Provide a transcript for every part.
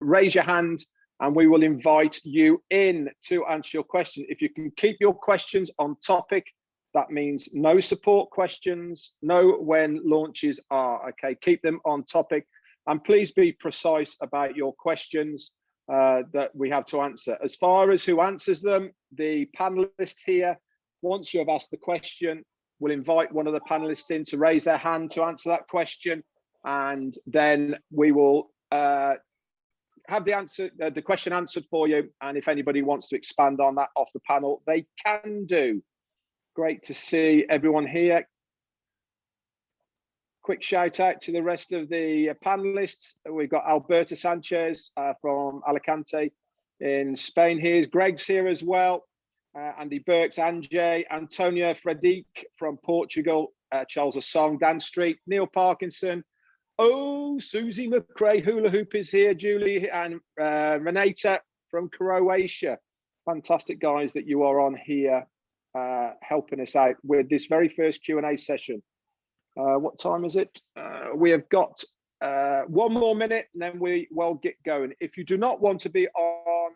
raise your hand and we will invite you in to answer your question. If you can keep your questions on topic, that means no support questions, know when launches are, okay? Keep them on topic, and please be precise about your questions that we have to answer. As far as who answers them, the panelists here, once you have asked the question, will invite one of the panelists in to raise their hand to answer that question, and then we will have the question answered for you. And if anybody wants to expand on that off the panel, they can do. Great to see everyone here. Quick shout out to the rest of the panelists. We've got Alberto Sanchez from Alicante in Spain here. Greg's here as well. Andy Burks, Anjay, Antonia Fredique from Portugal, Charles Asong, Dan Street, Neil Parkinson. Oh, Susie McRae, Hula Hoop is here. Julie and Renata from Croatia. Fantastic guys that you are on here helping us out with this very first Q&A session. What time is it? We have got 1 more minute and then we will get going. If you do not want to be on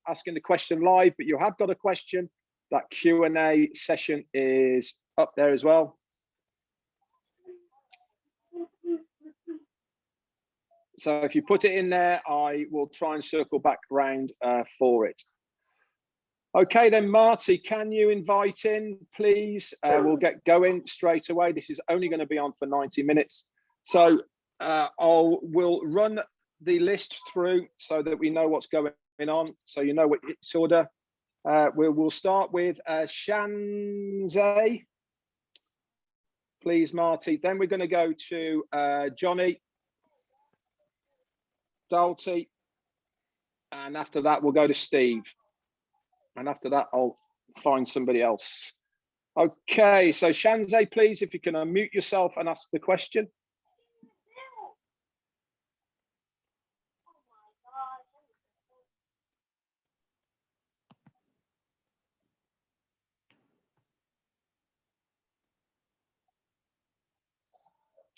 asking the question live, but you have got a question, that Q&A session is up there as well. So if you put it in there, I will try and circle back around for it. Okay, then Marty, can you invite in, please? We'll get going straight away. This is only going to be on for 90 minutes. So we'll run the list through so that we know what's going on, so you know what its order. We'll start with Shanze. Please, Marty. Then we're going to go to Johnny, Dalty, and after that, we'll go to Steve. And after that, I'll find somebody else. Okay, so Shanze, please, if you can unmute yourself and ask the question.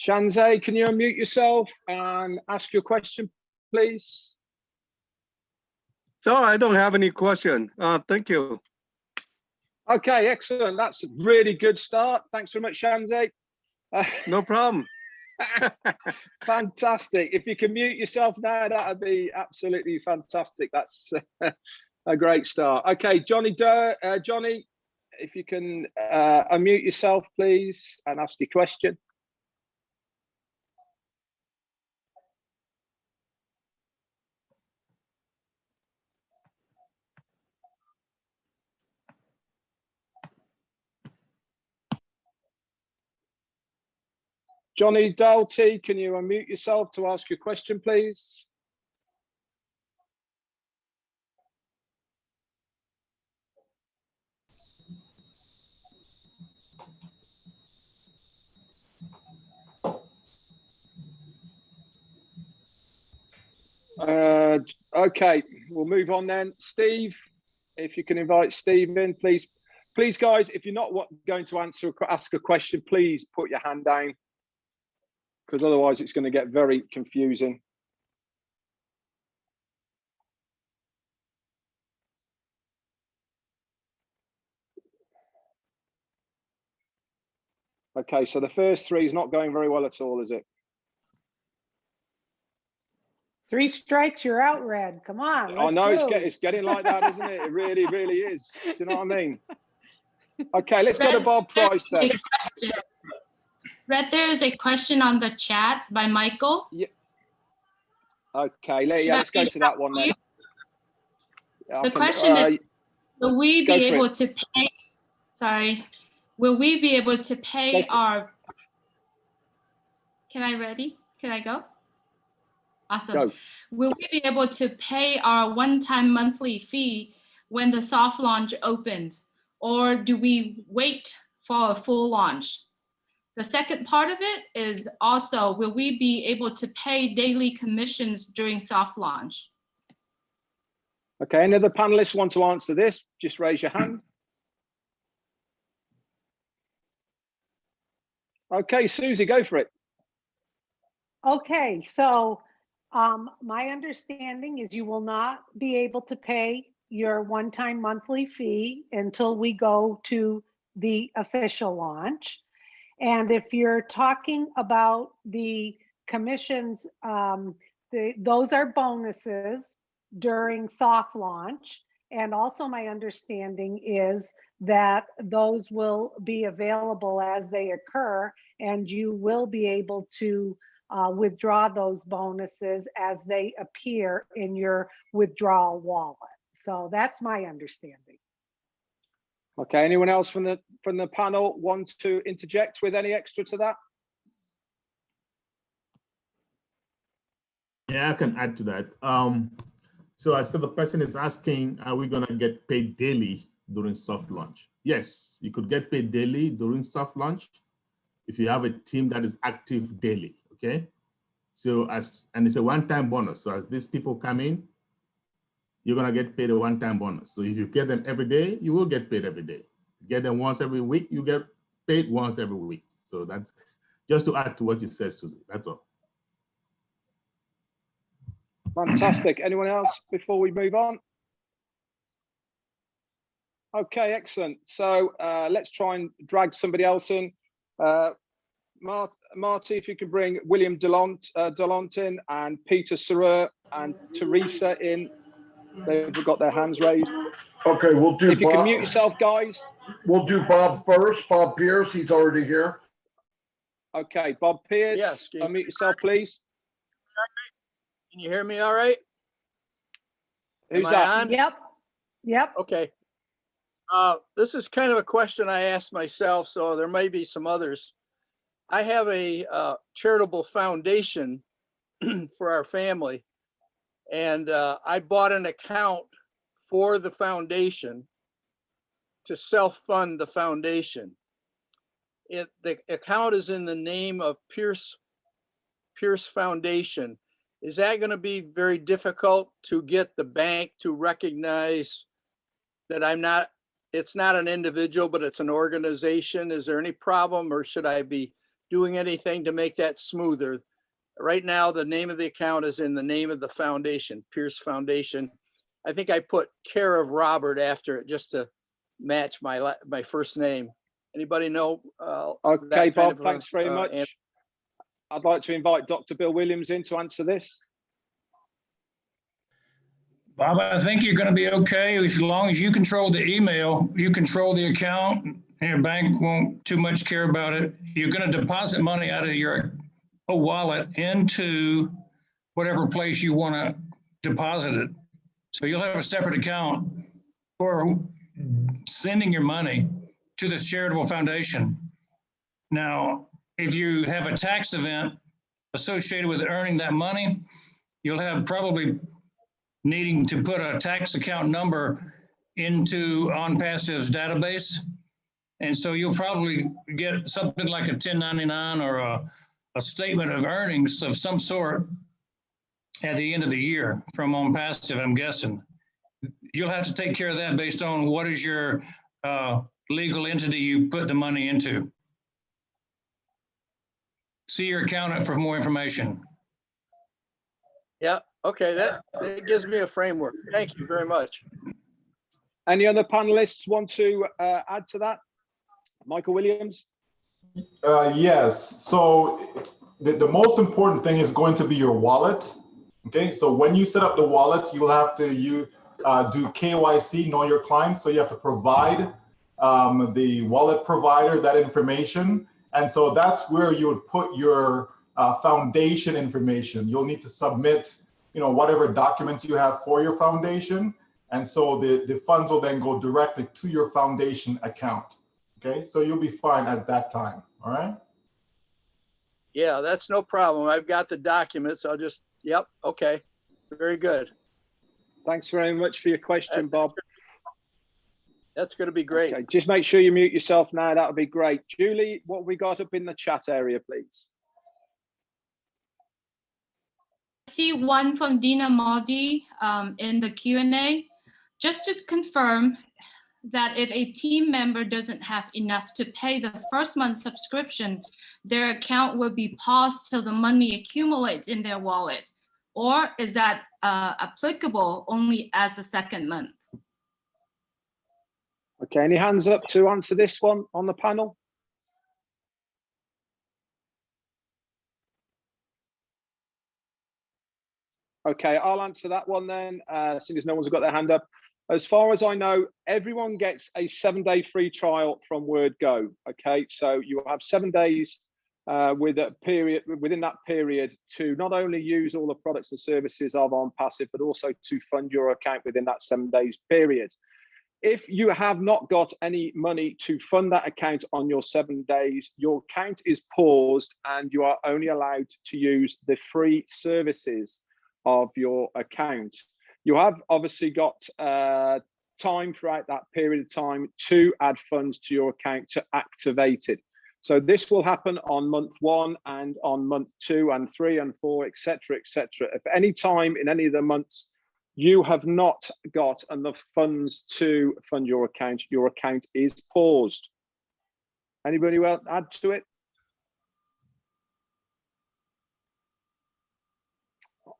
Shanze, can you unmute yourself and ask your question, please? So I don't have any question. Thank you. Okay, excellent. That's a really good start. Thanks very much, Shanze. No problem. Fantastic. If you can mute yourself now, that would be absolutely fantastic. That's a great start. Okay, Johnny, Johnny, if you can unmute yourself, please, and ask your question. Johnny Dalty, can you unmute yourself to ask your question, please? Okay, we'll move on then. Steve, if you can invite Steve in, please. Please, guys, if you're not going to ask a question, please put your hand down, because otherwise it's going to get very confusing. Okay, so the first three is not going very well at all, is it? 3 strikes, you're out, Red. Come on. I know it's getting like that, isn't it? It really, really is. Do you know what I mean? Okay, let's go to Bob Price then. Red, there is a question on the chat by Michael. Yeah. Okay, let's go to that one then. The question is, will we be able to pay? Sorry, will we be able to pay our? Can I go? Awesome. Go. Will we be able to pay our one-time monthly fee when the soft launch opens, or do we wait for a full launch? The second part of it is also, will we be able to pay daily commissions during soft launch? Okay, any other panelists want to answer this? Just raise your hand. Okay, Susie, go for it. Okay, so My understanding is you will not be able to pay your one-time monthly fee until we go to the official launch. And if you're talking about the commissions, those are bonuses during soft launch. And also my understanding is that those will be available as they occur, and you will be able to withdraw those bonuses as they appear in your withdrawal wallet. So that's my understanding. Okay, anyone else from the panel want to interject with any extra to that? Yeah, I can add to that. So I said the person is asking, are we gonna get paid daily during soft launch? Yes, you could get paid daily during soft launch if you have a team that is active daily, okay? So and it's a one-time bonus. So as these people come in, you're gonna get paid a one-time bonus. So if you get them every day, you will get paid every day. You get them once every week, you get paid once every week. So that's just to add to what you said, Susie, that's all. Fantastic. Anyone else before we move on? Okay, excellent. So let's try and drag somebody else in. Marty, if you could bring William Delont in, and Peter Serer and Teresa in. They've got their hands raised. Okay, we'll do If you Bob. can mute yourself, guys. We'll do Bob first. Bob Pierce, he's already here. Okay, Bob Pierce, Yes, unmute yourself, please. Can you hear me all right? Who's Am I that? on? Yep. Yep. Okay. This is kind of a question I asked myself, so there may be some others. I have a charitable foundation for our family, and I bought an account for the foundation to self-fund the foundation. The account is in the name of Pierce Foundation. Is that going to be very difficult to get the bank to recognize that it's not an individual, but it's an organization? Is there any problem, or should I be doing anything to make that smoother? Right now, the name of the account is in the name of the foundation, Pierce Foundation. I think I put care of Robert after it just to match my first name. Anybody know? Okay, Bob, thanks very much. Answer? I'd like to invite Dr. Bill Williams in to answer this. Bob, I think you're going to be okay as long as you control the email, you control the account, and your bank won't too much care about it. You're going to deposit money out of your wallet into whatever place you want to deposit it. So you'll have a separate account for sending your money to this charitable foundation. Now, if you have a tax event associated with earning that money, you'll have probably needing to put a tax account number into OnPassive's database. And so you'll probably get something like a 1099 or a statement of earnings of some sort at the end of the year from OnPassive, I'm guessing. You'll have to take care of that based on what is your legal entity you put the money into. See your accountant for more information. Yeah, okay, that gives me a framework. Thank you very much. Any other panelists want to add to that? Michael Williams? Yes, so the most important thing is going to be your wallet. Okay, so when you set up the wallet, you will have to do KYC, know your client. So you have to provide the wallet provider that information. And so that's where you would put your foundation information. You'll need to submit, whatever documents you have for your foundation. And so the funds will then go directly to your foundation account. Okay, so you'll be fine at that time. All right. Yeah, that's no problem. I've got the documents. I'll just, yep. Okay. Very good. Thanks very much for your question, Bob. That's going to be great. Okay, just make sure you mute yourself now. That would be great. Julie, what have we got up in the chat area, please? I see one from Dina Maldi in the Q&A. Just to confirm that if a team member doesn't have enough to pay the first month's subscription, their account will be paused till the money accumulates in their wallet. or is that applicable only as the second month? Okay, any hands up to answer this one on the panel? Okay, I'll answer that one then, seeing as no one's got their hand up. As far as I know, everyone gets a 7-day free trial from WordGo. Okay, so you will have 7 days with a period within that period to not only use all the products and services of OnPassive, but also to fund your account within that 7 days period. If you have not got any money to fund that account on your 7 days, your account is paused and you are only allowed to use the free services of your account. You have obviously got time throughout that period of time to add funds to your account to activate it. So this will happen on month 1 and on month 2 and 3 and 4, etc., etc. If any time in any of the months you have not got enough funds to fund your account is paused. Anybody else add to it?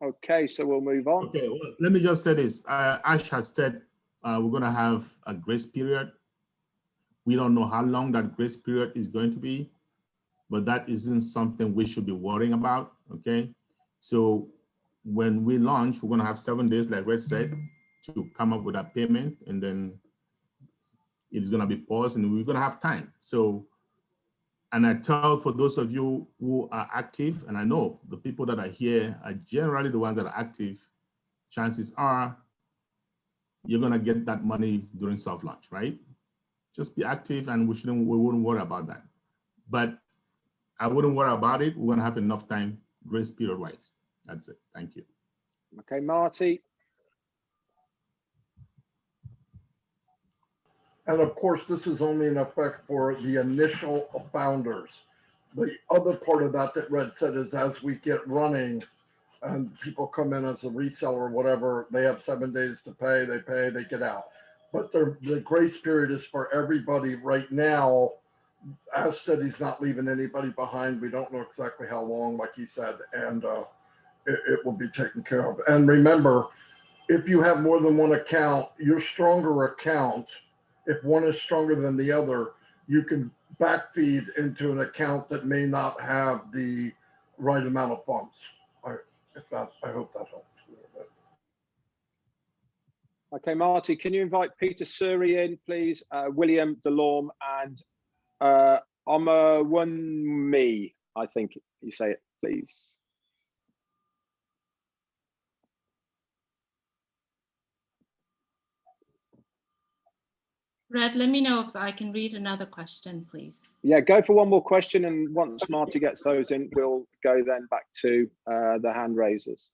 Okay, so we'll move on. Okay, well, let me just say this. Ash has said we're going to have a grace period. We don't know how long that grace period is going to be, but that isn't something we should be worrying about, okay? So when we launch, we're going to have 7 days, like Red said, to come up with that payment, and then it's going to be paused, and we're going to have time. So, and I tell for those of you who are active, and I know the people that are here are generally the ones that are active, chances are you're going to get that money during soft launch, right? Just be active, and we wouldn't worry about that. But I wouldn't worry about it. We're going to have enough time grace period wise. That's it. Thank you. Okay, Marty. And of course, this is only in effect for the initial founders. The other part of that Red said is as we get running and people come in as a reseller or whatever, they have 7 days to pay, they get out. But the grace period is for everybody right now. As said, he's not leaving anybody behind. We don't know exactly how long, like he said, and it will be taken care of. And remember, if you have more than one account, your stronger account, if one is stronger than the other, you can backfeed into an account that may not have the right amount of funds. I hope that helps. Okay, Marty, can you invite Peter Suri in, please? William Delorme and Omawunmi, I think you say it, please. Red, let me know if I can read another question, please. Yeah, go for one more question, and once Marty gets those in, we'll go then back to the hand raisers.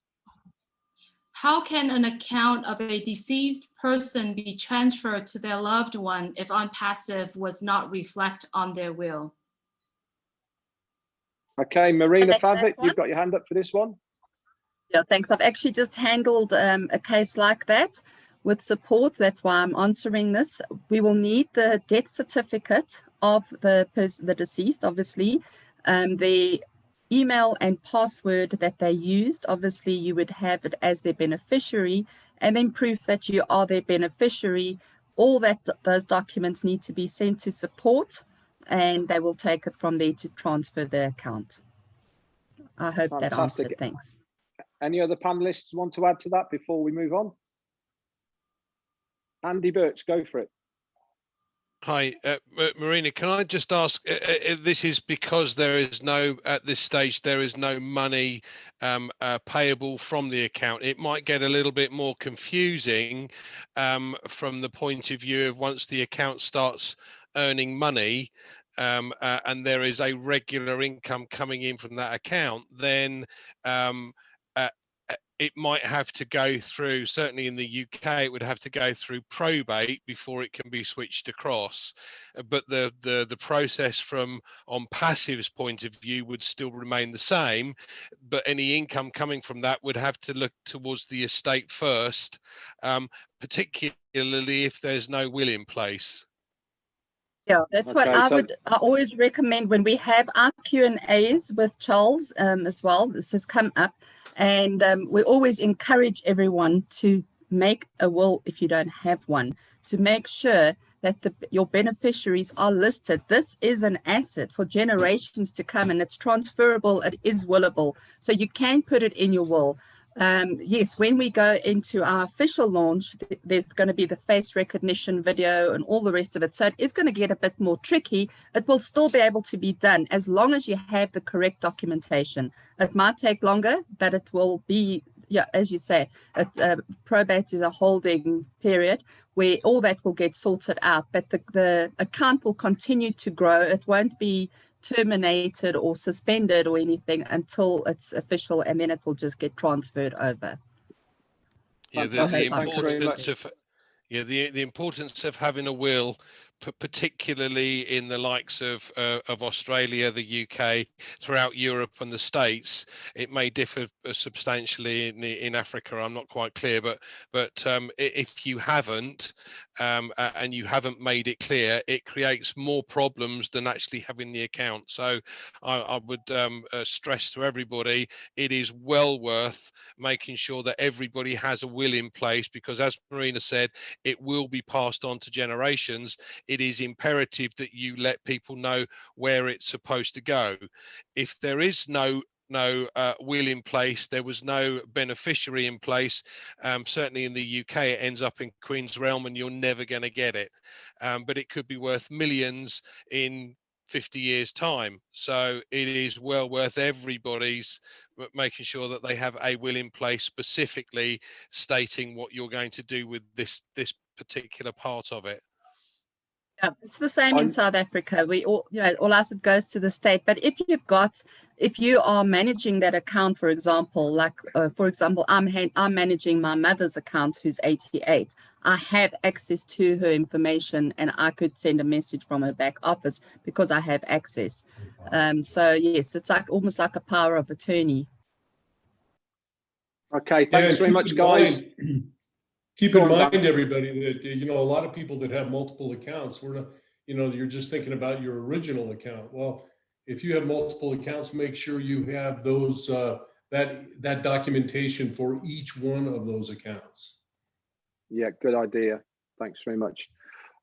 How can an account of a deceased person be transferred to their loved one if OnPassive was not reflect on their will? Okay, Marina Favik, you've got your hand up for this one. Yeah, thanks. I've actually just handled a case like that with support. That's why I'm answering this. We will need the death certificate of the deceased, obviously. The email and password that they used, obviously you would have it as their beneficiary, and then proof that you are their beneficiary. All those documents need to be sent to support, and they will take it from there to transfer the account. I hope that answered. Thanks. Any other panelists want to add to that before we move on? Andy Birch, go for it. Hi, Marina, can I just ask, this is because there is no, at this stage, there is no money payable from the account. It might get a little bit more confusing from the point of view of once the account starts earning money and there is a regular income coming in from that account, then it might have to go through, certainly in the UK, it would have to go through probate before it can be switched across. But the process from OnPassive's point of view would still remain the same, but any income coming from that would have to look towards the estate first, particularly if there's no will in place. Yeah, that's what I always recommend when we have our Q&As with Charles as well. This has come up. And we always encourage everyone to make a will if you don't have one, to make sure that your beneficiaries are listed. This is an asset for generations to come, and it's transferable, it is willable. So you can put it in your will. Yes, when we go into our official launch, there's going to be the face recognition video and all the rest of it. So it is going to get a bit more tricky. It will still be able to be done as long as you have the correct documentation. It might take longer, but it will be, yeah, as you say, probate is a holding period where all that will get sorted out, but the account will continue to grow. It won't be terminated or suspended or anything until it's official, and then it will just get transferred over. Yeah, the importance of having a will, particularly in the likes of Australia, the UK, throughout Europe and the States. It may differ substantially in Africa. I'm not quite clear, but if you haven't and you haven't made it clear, it creates more problems than actually having the account. So I would stress to everybody, it is well worth making sure that everybody has a will in place, because as Marina said, it will be passed on to generations. It is imperative that you let people know where it's supposed to go. If there is no will in place, there was no beneficiary in place, certainly in the UK it ends up in Queen's Realm and you're never going to get it, but it could be worth millions in 50 years time. So it is well worth everybody's making sure that they have a will in place, specifically stating what you're going to do with this particular part of it. Yeah, it's the same in South Africa. We all, all asset goes to the state. But if you are managing that account, for example, like for example, I'm managing my mother's account, who's 88. I have access to her information, and I could send a message from her back office because I have access. So yes, it's like almost like a power of attorney. Okay, thanks very much, guys. Keep in mind, everybody, that a lot of people that have multiple accounts, we're not, you're just thinking about your original account. Well, if you have multiple accounts, make sure you have those that documentation for each one of those accounts. Yeah, good idea. Thanks very much.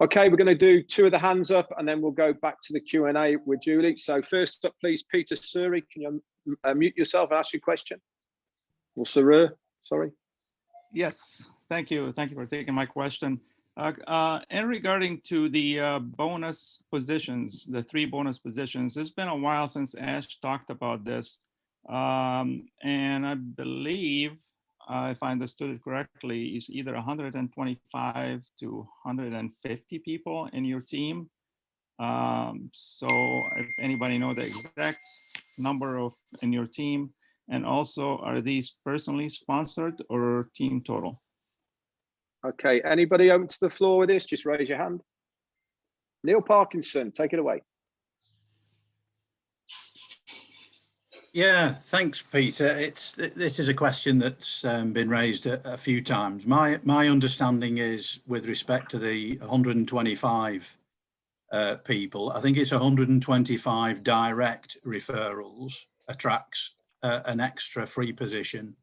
Okay, we're going to do 2 of the hands up, and then we'll go back to the Q&A with Julie. So first up, please, Peter Suri, can you mute yourself and ask your question? Or Suri, sorry. Yes. Thank you. Thank you for taking my question. And regarding to the bonus positions, the 3 bonus positions, it's been a while since Ash talked about this. And I believe, if I understood it correctly, it's either 125 to 150 people in your team. So if anybody knows the exact number in your team, and also are these personally sponsored or team total? Okay, anybody open to the floor with this? Just raise your hand. Neil Parkinson, take it away. Yeah, thanks, Peter. This is a question that's been raised a few times. My understanding is, with respect to the 125 people, I think it's 125 direct referrals attracts an extra free position.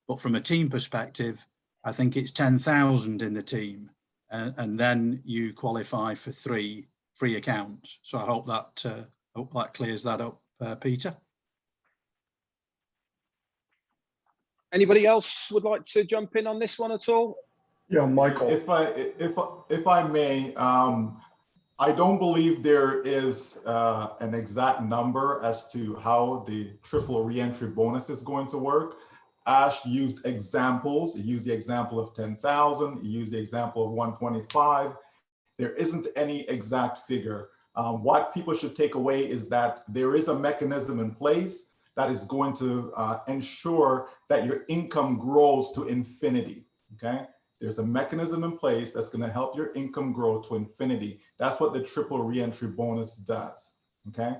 But from a team perspective, I think it's 10,000 in the team, and then you qualify for 3 free accounts. So I hope that clears that up, Peter. Anybody else would like to jump in on this one at all? Yeah, Michael. If I may, I don't believe there is an exact number as to how the triple reentry bonus is going to work. Ash used examples. He used the example of 10,000. He used the example of 125. There isn't any exact figure. What people should take away is that there is a mechanism in place that is going to ensure that your income grows to infinity, okay? There's a mechanism in place that's going to help your income grow to infinity. That's what the triple reentry bonus does, okay?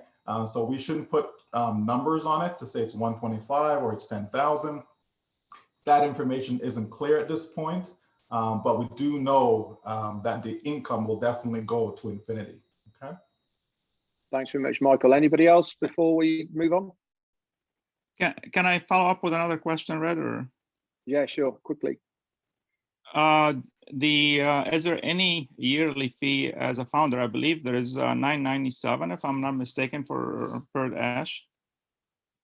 So we shouldn't put numbers on it to say it's 125 or it's 10,000. That information isn't clear at this point, but we do know that the income will definitely go to infinity, okay? Thanks very much, Michael. Anybody else before we move on? Can I follow up with another question, Red? Or Yeah, sure. Quickly. is there any yearly fee as a founder? I believe there is $9.97, if I'm not mistaken, for per ash.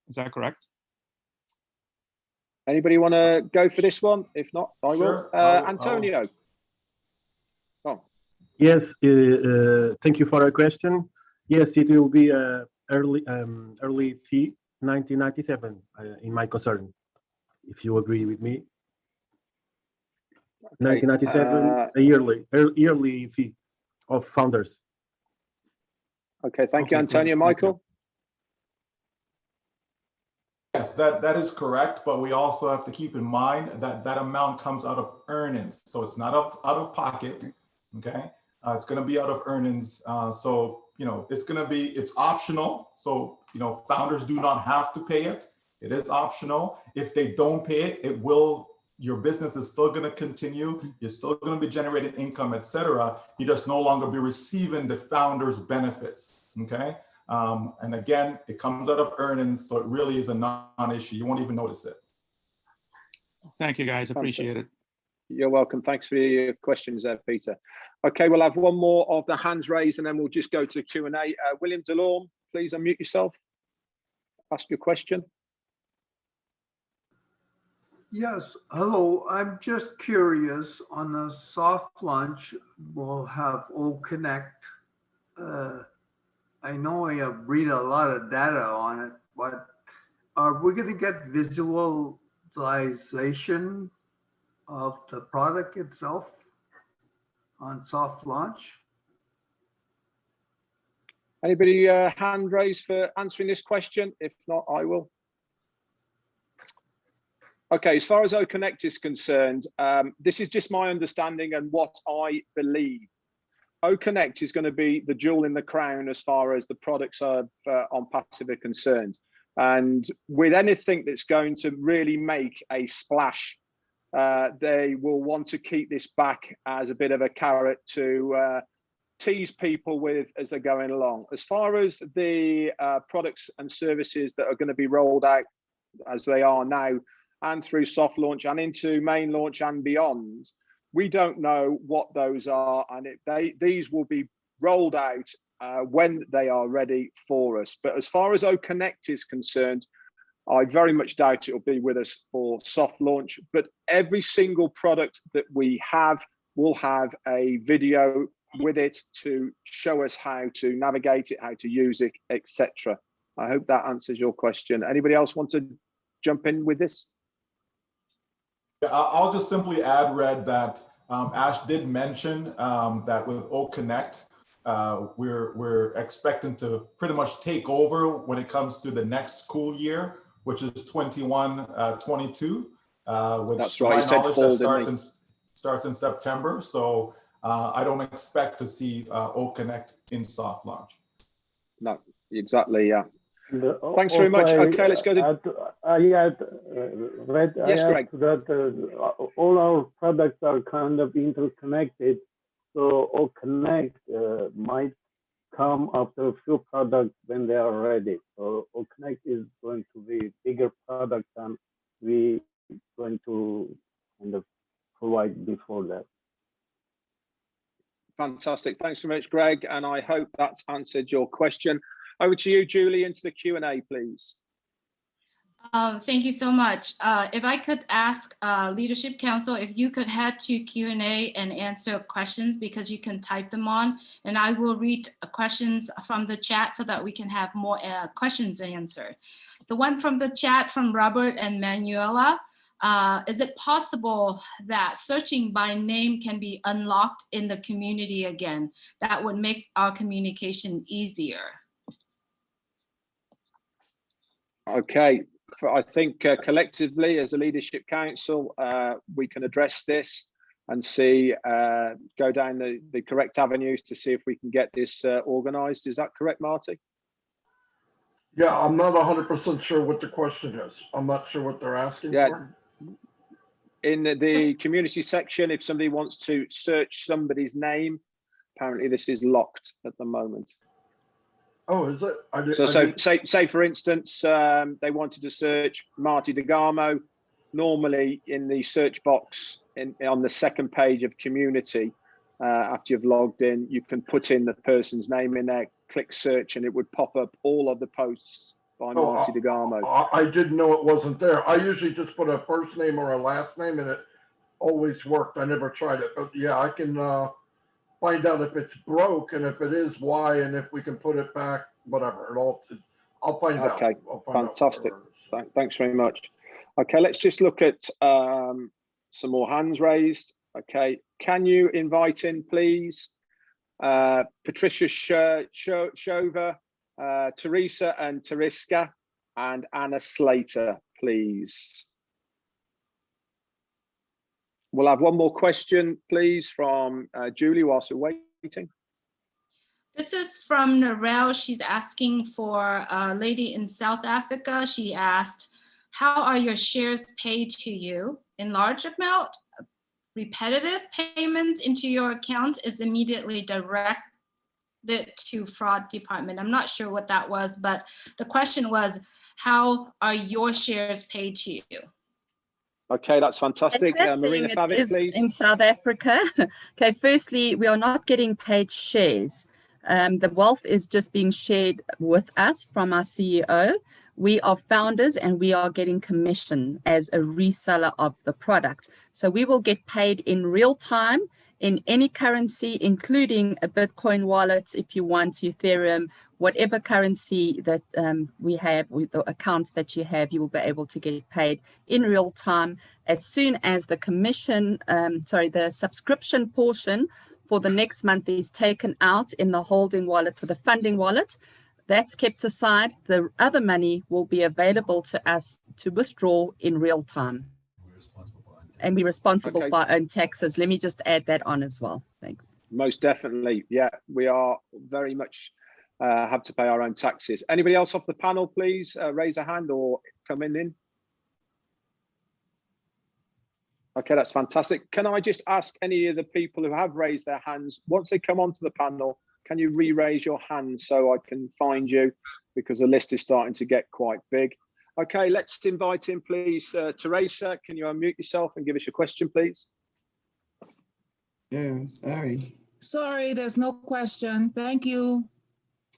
Is that correct? Anybody want to go for this one? If not, I Sure, will. Antonio. Oh. Yes, thank you for your question. Yes, it will be early fee 1997 in my concern, if you agree with me. Okay. 1997, a yearly fee of founders. Okay, thank you, Antonio. Michael? Yes, that is correct, but we also have to keep in mind that that amount comes out of earnings. So it's not out of pocket, okay? It's gonna be out of earnings. So, you know, it's optional. So, you know, founders do not have to pay it. It is optional. If they don't pay it, your business is still gonna continue. You're still gonna be generating income, etc. You just no longer be receiving the founder's benefits, okay? And again, it comes out of earnings, so it really is a non-issue. You won't even notice it. Thank you, guys. Appreciate it. You're welcome. Thanks for your questions there, Peter. Okay, we'll have one more of the hands raised, and then we'll just go to Q&A. William DeLorme, please unmute yourself. Ask your question. Yes, hello. I'm just curious, on the soft launch, we'll have O Connect. I know I read a lot of data on it, but are we going to get visualization of the product itself on soft launch? Anybody hand raised for answering this question? If not, I will. Okay, as far as O Connect is concerned, this is just my understanding and what I believe. O Connect is going to be the jewel in the crown as far as the products on passive are concerned. And with anything that's going to really make a splash, they will want to keep this back as a bit of a carrot to tease people with as they're going along. As far as the products and services that are going to be rolled out as they are now and through soft launch and into main launch and beyond, we don't know what those are, and these will be rolled out when they are ready for us. But as far as O Connect is concerned, I very much doubt it will be with us for soft launch, but every single product that we have will have a video with it to show us how to navigate it, how to use it, etc. I hope that answers your question. Anybody else want to jump in with this? I'll just simply add, Red, that Ash did mention that with O Connect, we're expecting to pretty much take over when it comes to the next school year, which is 21-22, which That's to right. my knowledge that starts in September. So I don't expect to see O Connect in soft launch. No, exactly. Yeah. Thanks very much. Okay, let's go to. Red, yes, Greg. That all our products are kind of interconnected. So O Connect might come after a few products when they are ready. So O Connect is going to be bigger product than we going to kind of provide before that. Fantastic. Thanks very much, Greg. And I hope that's answered your question. Over to you, Julie, into the Q&A, please. Thank you so much. If I could ask Leadership Council, if you could head to Q&A and answer questions, because you can type them on, and I will read questions from the chat so that we can have more questions answered. The one from the chat from Robert and Manuela, is it possible that searching by name can be unlocked in the community again? That would make our communication easier. Okay, I think collectively as a leadership council, we can address this and see, go down the correct avenues to see if we can get this organized. Is that correct, Marty? Yeah, I'm not 100% sure what the question is. I'm not sure what they're asking for. In the community section, if somebody wants to search somebody's name, apparently this is locked at the moment. Oh, is it? Say for instance, they wanted to search Marty DeGarmo. Normally, in the search box on the second page of community, after you've logged in, you can put in the person's name in there, click search, and it would pop up all of the posts by Marty DeGarmo. I didn't know it wasn't there. I usually just put a first name or a last name, and it always worked. I never tried it, but yeah, I can find out if it's broke, and if it is, why, and if we can put it back, whatever. I'll find out. Okay, fantastic. Thanks very much. Okay, let's just look at some more hands raised. Okay, can you invite in, please, Patricia Shover, Teresa and Teriska, and Anna Slater, please. We'll have one more question, please, from Julie whilst we're waiting. This is from Narelle. She's asking for a lady in South Africa. She asked, how are your shares paid to you? In large amount, repetitive payments into your account is immediately directed to fraud department. I'm not sure what that was, but the question was, how are your shares paid to you? Okay, that's fantastic. Marina Favit, please. In South Africa. Okay, firstly, we are not getting paid shares. The wealth is just being shared with us from our CEO. We are founders and we are getting commission as a reseller of the product. So we will get paid in real time in any currency, including a Bitcoin wallet, if you want, Ethereum, whatever currency that we have with the accounts that you have, you will be able to get paid in real time as soon as the commission, the subscription portion for the next month is taken out in the holding wallet for the funding wallet. That's kept aside. The other money will be available to us to withdraw in real time. And we're responsible for our own taxes. Let me just add that on as well. Thanks. Most definitely. Yeah, we are very much have to pay our own taxes. Anybody else off the panel, please raise a hand or come in. Okay, that's fantastic. Can I just ask any of the people who have raised their hands, once they come onto the panel, can you re-raise your hand so I can find you? Because the list is starting to get quite big. Okay, let's invite in, please, Teresa. Can you unmute yourself and give us your question, please? Yeah, sorry, there's no question. Thank you.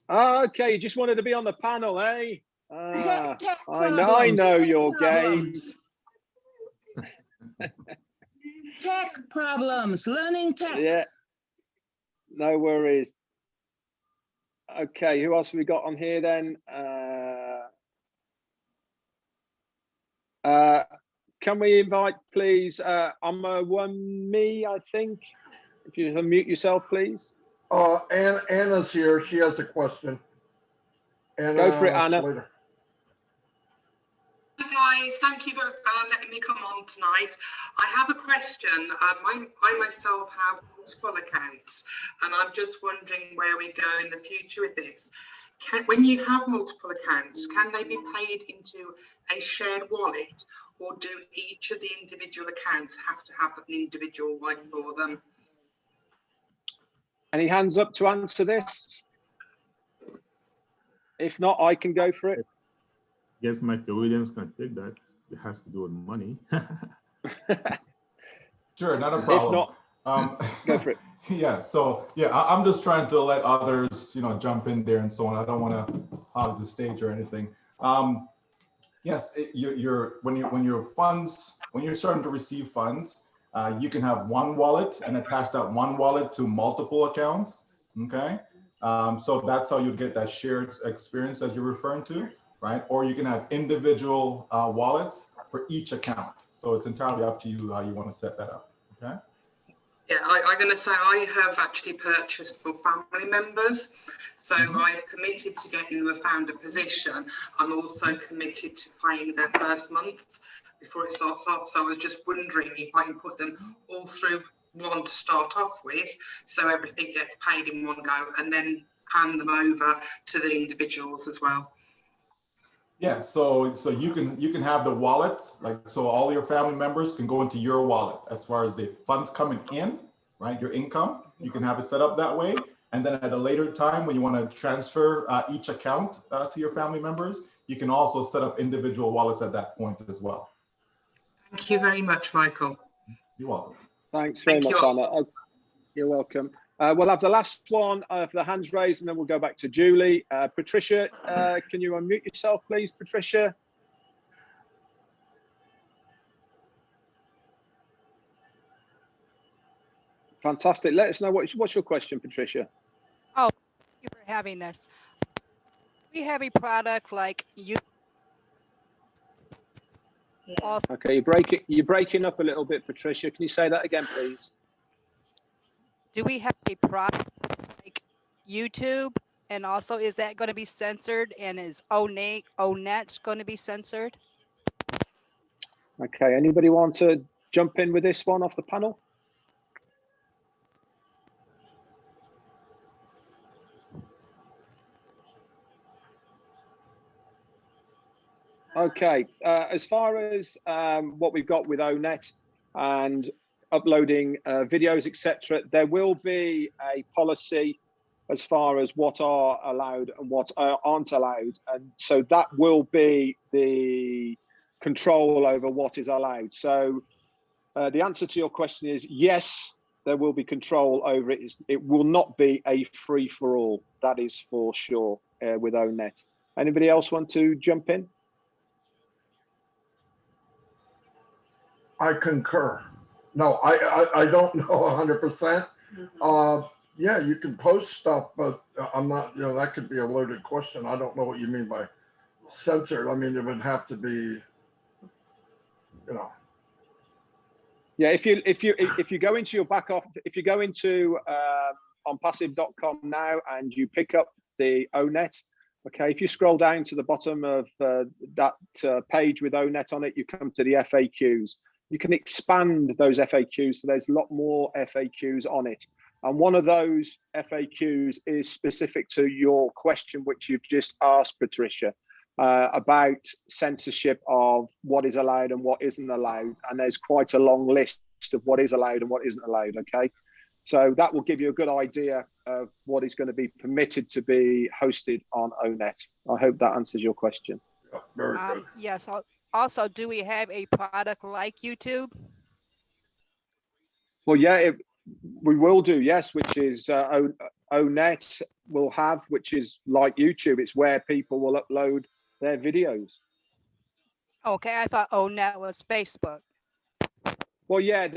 Okay, you just wanted to be on the panel, eh? I know your games. Tech problems, learning tech. Yeah, no worries. Okay, who else have we got on here then? Can we invite, please, Me, I think. If you unmute yourself, please. Anna's here. She has a question. Anna, go for it, Anna. Slater. Hi guys, thank you for letting me come on tonight. I have a question. I myself have multiple accounts, and I'm just wondering where we go in the future with this. When you have multiple accounts, can they be paid into a shared wallet, or do each of the individual accounts have to have an individual one for them? Any hands up to answer this? If not, I can go for it. Guess Michael Williams can take that. It has to do with money. Sure, not a problem. If not, go for it. Yeah, so yeah, I'm just trying to let others, jump in there and so on. I don't want to hog the stage or anything. Yes, when you're starting to receive funds, you can have one wallet and attach that one wallet to multiple accounts. Okay, so that's how you get that shared experience as you're referring to, right? Or you can have individual wallets for each account. So it's entirely up to you how you want to set that up. Okay. Yeah, I'm going to say I have actually purchased for family members. So I've committed to getting them a founder position. I'm also committed to paying their first month before it starts off. So I was just wondering if I can put them all through one to start off with, so everything gets paid in one go, and then hand them over to the individuals as well. Yeah, so you can have the wallet, so all your family members can go into your wallet as far as the funds coming in, right? Your income, you can have it set up that way. And then at a later time, when you want to transfer each account to your family members, you can also set up individual wallets at that point as well. Thank you very much, Michael. You're welcome. Thanks very much, Anna. You're welcome. We'll have the last one for the hands raised, and then we'll go back to Julie. Patricia, can you unmute yourself, please, Patricia? Fantastic. Let us know what's your question, Patricia. Oh, thank you for having this. We have a product like you. Okay, you're breaking up a little bit, Patricia. Can you say that again, please? Do we have a product like YouTube? And also, is that going to be censored? And is ONET going to be censored? Okay, anybody want to jump in with this one off the panel? Okay, as far as what we've got with ONET and uploading videos, etc., there will be a policy as far as what are allowed and what aren't allowed. And so that will be the control over what is allowed. So the answer to your question is yes, there will be control over it. It will not be a free-for-all. That is for sure with ONET. Anybody else want to jump in? I concur. No, I don't know 100%. Yeah, you can post stuff, but I'm not, that could be a loaded question. I don't know what you mean by censored. I mean, it would have to be, Yeah, if you go into your back office, if you go into onpassive.com now and you pick up the ONET, okay, if you scroll down to the bottom of that page with ONET on it, you come to the FAQs. You can expand those FAQs, so there's a lot more FAQs on it. And one of those FAQs is specific to your question, which you've just asked, Patricia, about censorship of what is allowed and what isn't allowed. And there's quite a long list of what is allowed and what isn't allowed, okay? So that will give you a good idea of what is going to be permitted to be hosted on ONET. I hope that answers your question. Very good. Yes. Also, do we have a product like YouTube? Well, yeah, we will do, yes, which is ONET will have, which is like YouTube. It's where people will upload their videos. Okay, I thought ONET was Facebook. Well, yeah,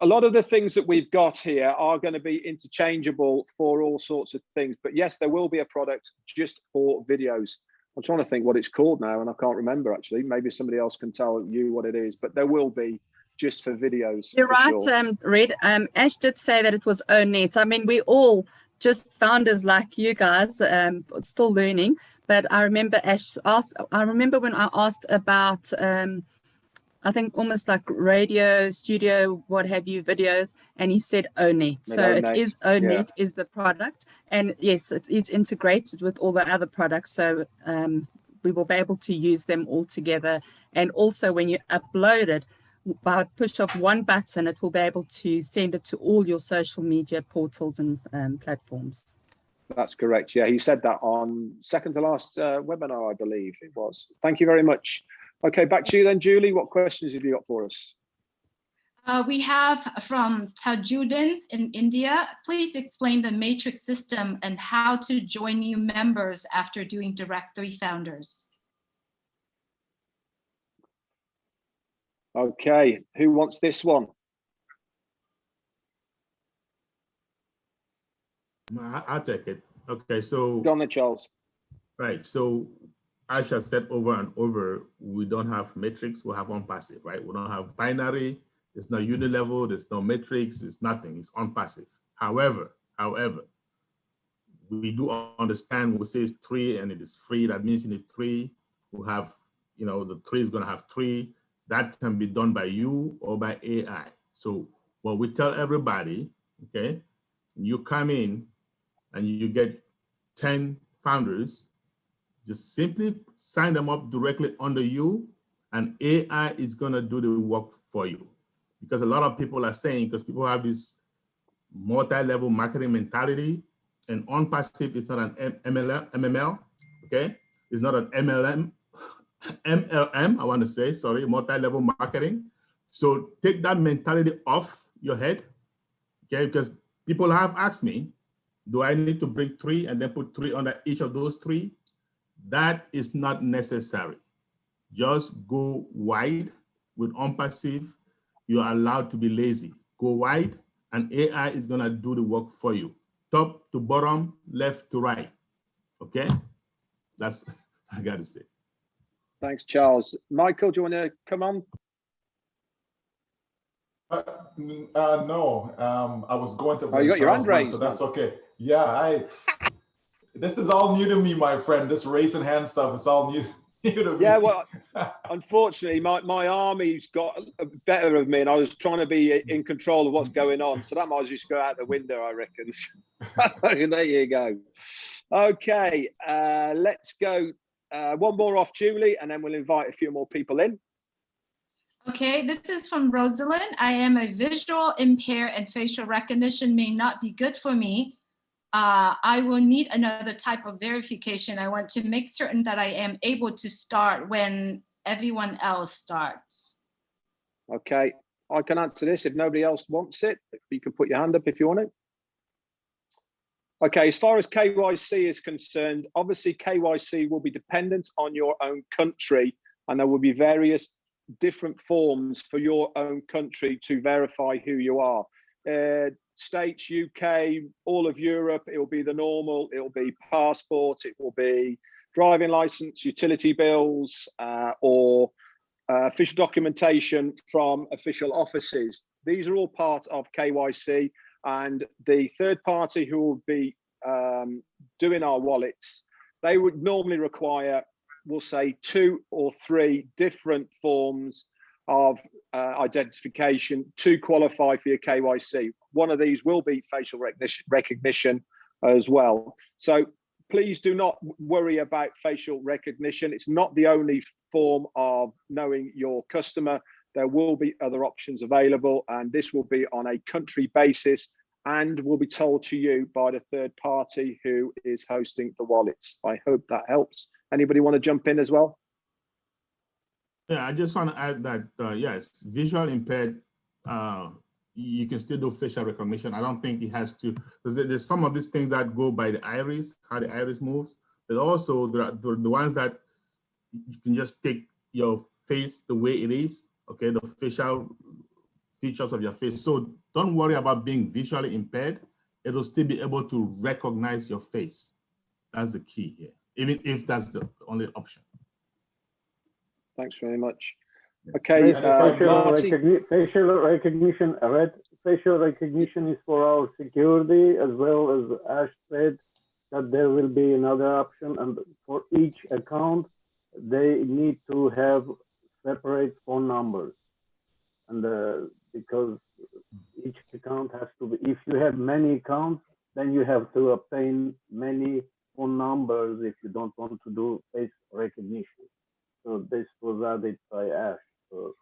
a lot of the things that we've got here are going to be interchangeable for all sorts of things. But yes, there will be a product just for videos. I'm trying to think what it's called now, and I can't remember, actually. Maybe somebody else can tell you what it is, but there will be just for videos. You're right, sure. Red. Ash did say that it was ONET. I mean, we all just founders like you guys, still learning. But I remember Ash asked, I remember when I asked about, I think almost like radio, studio, what have you, videos, and he said ONET. So ONET, it is ONET is the product. And yes, it is integrated with all the other products. So we will be able to use them all together. And also when you upload it, by a push of one button, it will be able to send it to all your social media portals and platforms. That's correct. Yeah, he said that on second to last webinar, I believe it was. Thank you very much. Okay, back to you then, Julie. What questions have you got for us? We have from Tajuddin in India. Please explain the matrix system and how to join new members after doing directory founders. Okay, who wants this one? I'll take it. Okay, so go on then, Charles. Right. So Ash has said over and over, we don't have matrix, we have unpassive, right? We don't have binary, there's no unilevel, there's no matrix, it's nothing, it's unpassive. However, we do understand when we say it's 3 and it is free, that means you need 3. We have, the 3 is going to have 3. That can be done by you or by AI. So what we tell everybody, okay, you come in and you get 10 founders, just simply sign them up directly under you, and AI is going to do the work for you. Because a lot of people are saying, because people have this multi-level marketing mentality, and on passive is not an MML, okay? It's not an MLM, I want to say, sorry, multi-level marketing. So take that mentality off your head, okay? Because people have asked me, do I need to bring 3 and then put 3 under each of those 3? That is not necessary. Just go wide with on passive. You're allowed to be lazy. Go wide and AI is gonna do the work for you. Top to bottom, left to right, okay? That's I gotta say. Thanks, Charles. Michael, do you want to come on? No, I was going to. Oh, you got your hand raised, so that's okay. Yeah, this is all new to me, my friend. This raising hand stuff is all new to me. Yeah, well, unfortunately, my army's got better of me, and I was trying to be in control of what's going on. So that might just go out the window, I reckon. There you go. Okay, let's go. One more off Julie, and then we'll invite a few more people in. Okay, this is from Rosalind. I am a visual impaired and facial recognition may not be good for me. I will need another type of verification. I want to make certain that I am able to start when everyone else starts. Okay, I can answer this if nobody else wants it. You can put your hand up if you want it. Okay, as far as KYC is concerned, obviously KYC will be dependent on your own country, and there will be various different forms for your own country to verify who you are. States, UK, all of Europe, it will be the normal, it will be passport, it will be driving license, utility bills, or official documentation from official offices. These are all part of KYC, and the third party who will be doing our wallets, they would normally require, we'll say, 2 or 3 different forms of identification to qualify for your KYC. One of these will be facial recognition as well. So please do not worry about facial recognition. It's not the only form of knowing your customer. There will be other options available, and this will be on a country basis and will be told to you by the third party who is hosting the wallets. I hope that helps. Anybody want to jump in as well? Yeah, I just want to add that, yes, visual impaired, you can still do facial recognition. I don't think it has to, because there's some of these things that go by the iris, how the iris moves. But also the ones that you can just take your face the way it is, okay, the facial features of your face. So don't worry about being visually impaired. It'll still be able to recognize your face. That's the key here, even if that's the only option. Thanks very much. Okay, facial recognition is for our security, as well as Ash said that there will be another option, and for each account they need to have separate phone numbers, and because each account has to be, if you have many accounts, then you have to obtain many phone numbers if you don't want to do face recognition. So this was added by Ash. So.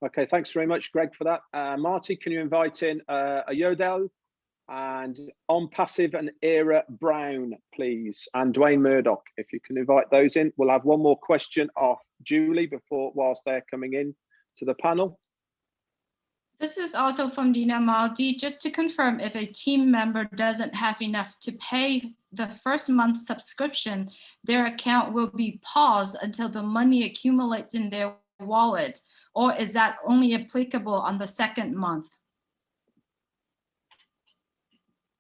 Okay, thanks very much, Greg, for that. Marty, can you invite in Ayodele and On Passive and Era Brown, please, and Dwayne Murdoch, if you can invite those in. We'll have one more question off Julie whilst they're coming in to the panel. This is also from Dina Maldi. Just to confirm, if a team member doesn't have enough to pay the first month subscription, their account will be paused until the money accumulates in their wallet, or is that only applicable on the second month?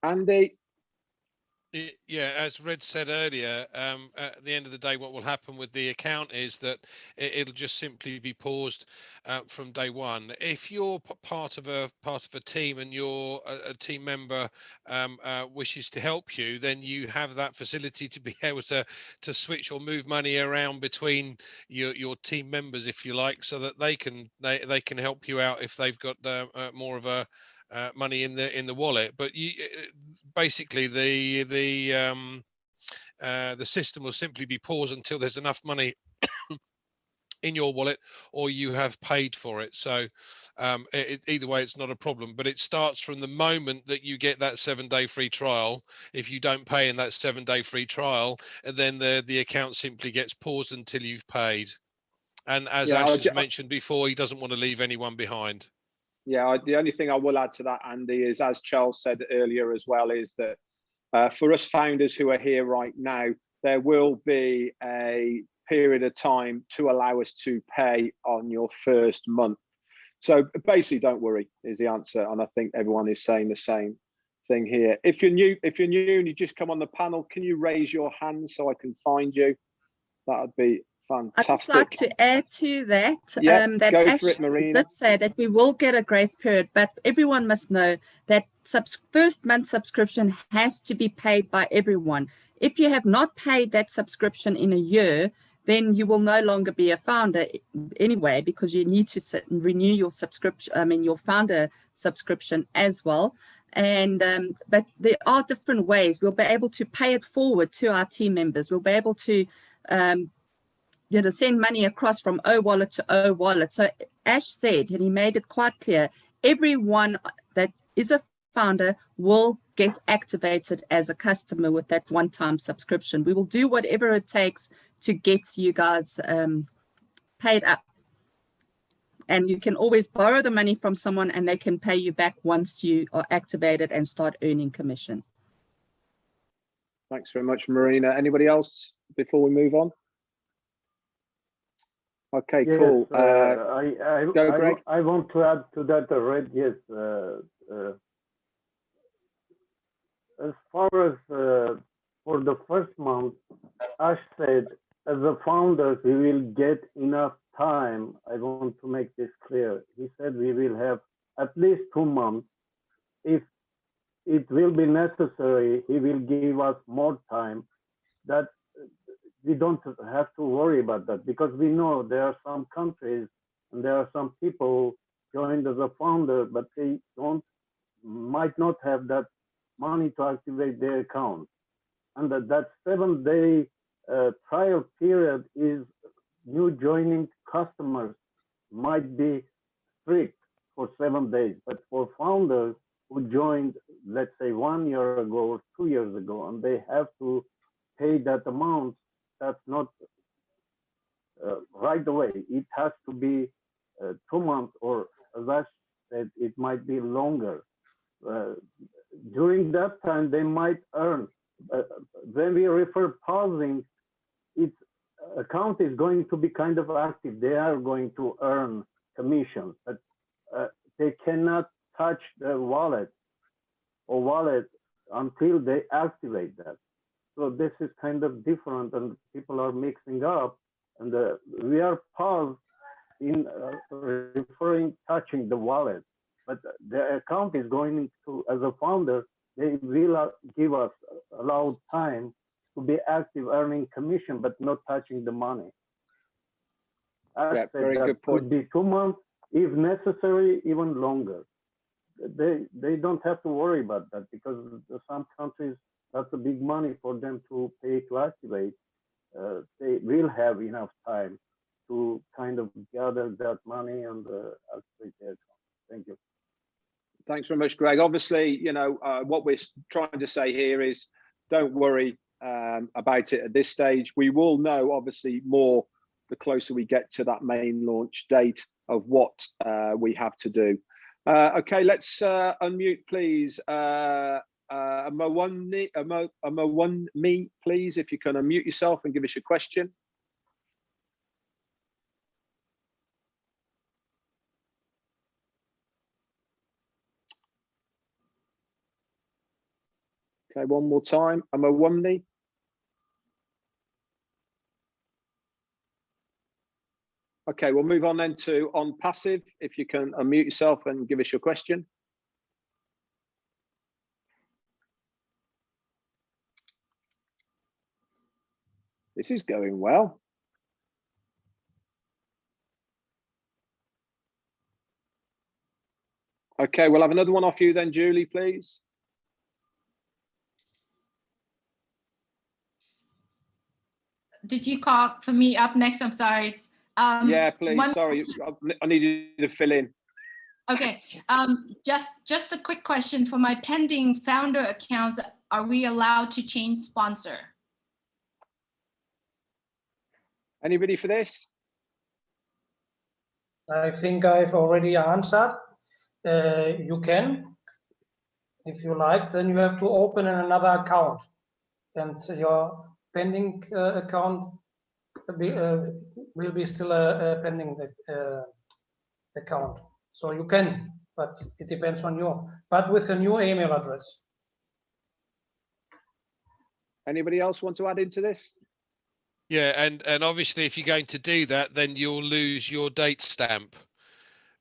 Andy? Yeah, as Red said earlier, at the end of the day, what will happen with the account is that it'll just simply be paused from day one. If you're part of a team and you're a team member wishes to help you, then you have that facility to be able to switch or move money around between your team members, if you like, so that they can help you out if they've got more of a money in the wallet. But basically the system will simply be paused until there's enough money in your wallet, or you have paid for it. So either way, it's not a problem, but it starts from the moment that you get that 7-day free trial. If you don't pay in that 7-day free trial, and then the account simply gets paused until you've paid. And as Ash has mentioned before, he doesn't want to leave anyone behind. Yeah, the only thing I will add to that, Andy, is, as Charles said earlier as well, is that for us founders who are here right now, there will be a period of time to allow us to pay on your first month. So basically, don't worry is the answer, and I think everyone is saying the same thing here. If you're new and you just come on the panel, can you raise your hand so I can find you? That would be fantastic. I'd just like to add to that, that go Ash for it, Marina. did say that we will get a grace period, but everyone must know that first month subscription has to be paid by everyone. If you have not paid that subscription in a year, then you will no longer be a founder anyway, because you need to renew your subscription, your founder subscription as well. And but there are different ways. We'll be able to pay it forward to our team members. We'll be able to send money across from O wallet to O wallet. So Ash said, and he made it quite clear, everyone that is a founder will get activated as a customer with that one-time subscription. We will do whatever it takes to get you guys paid up. And you can always borrow the money from someone and they can pay you back once you are activated and start earning commission. Thanks very much, Marina. Anybody else before we move on? Okay, yes, cool. Go, Greg. I want to add to that, Red. Yes. As far as for the first month, Ash said, as a founder, we will get enough time. I want to make this clear. He said we will have at least 2 months. If it will be necessary, he will give us more time. That we don't have to worry about that, because we know there are some countries and there are some people joined as a founder, but they might not have that money to activate their account. And that 7-day trial period is new joining customers might be strict for 7 days, but for founders who joined, let's say 1 year ago or 2 years ago, and they have to pay that amount, that's not right away. It has to be 2 months, or as I said, it might be longer. During that time, they might earn. When we refer pausing, its account is going to be kind of active. They are going to earn commission, but they cannot touch the wallet until they activate that. So this is kind of different, and people are mixing up. And we are paused in referring touching the wallet, but the account is going to, as a founder, they will give us allowed time to be active, earning commission, but not touching the money. Yeah, very good point. Could be 2 months, if necessary, even longer. They don't have to worry about that, because some countries, that's a big money for them to pay to activate. They will have enough time to kind of gather that money and activate their account. Thank you. Thanks very much, Greg. Obviously, what we're trying to say here is don't worry about it at this stage. We will know, obviously, more the closer we get to that main launch date of what we have to do. Okay, let's unmute, please. Me, please, if you can unmute yourself and give us your question. Okay, one more time. Me. Okay, we'll move on then to on passive. If you can unmute yourself and give us your question. This is going well. Okay, we'll have another one off you then, Julie, please. Did you call for me up next? I'm sorry. Yeah, please. Sorry, I need you to fill in. Okay, just a quick question for my pending founder accounts. Are we allowed to change sponsor? Anybody for this? I think I've already answered. You can, if you like, then you have to open another account, and your pending account will be still a pending account. So you can, but it depends on you, but with a new email address. Anybody else want to add into this? Yeah, and obviously if you're going to do that, then you'll lose your date stamp,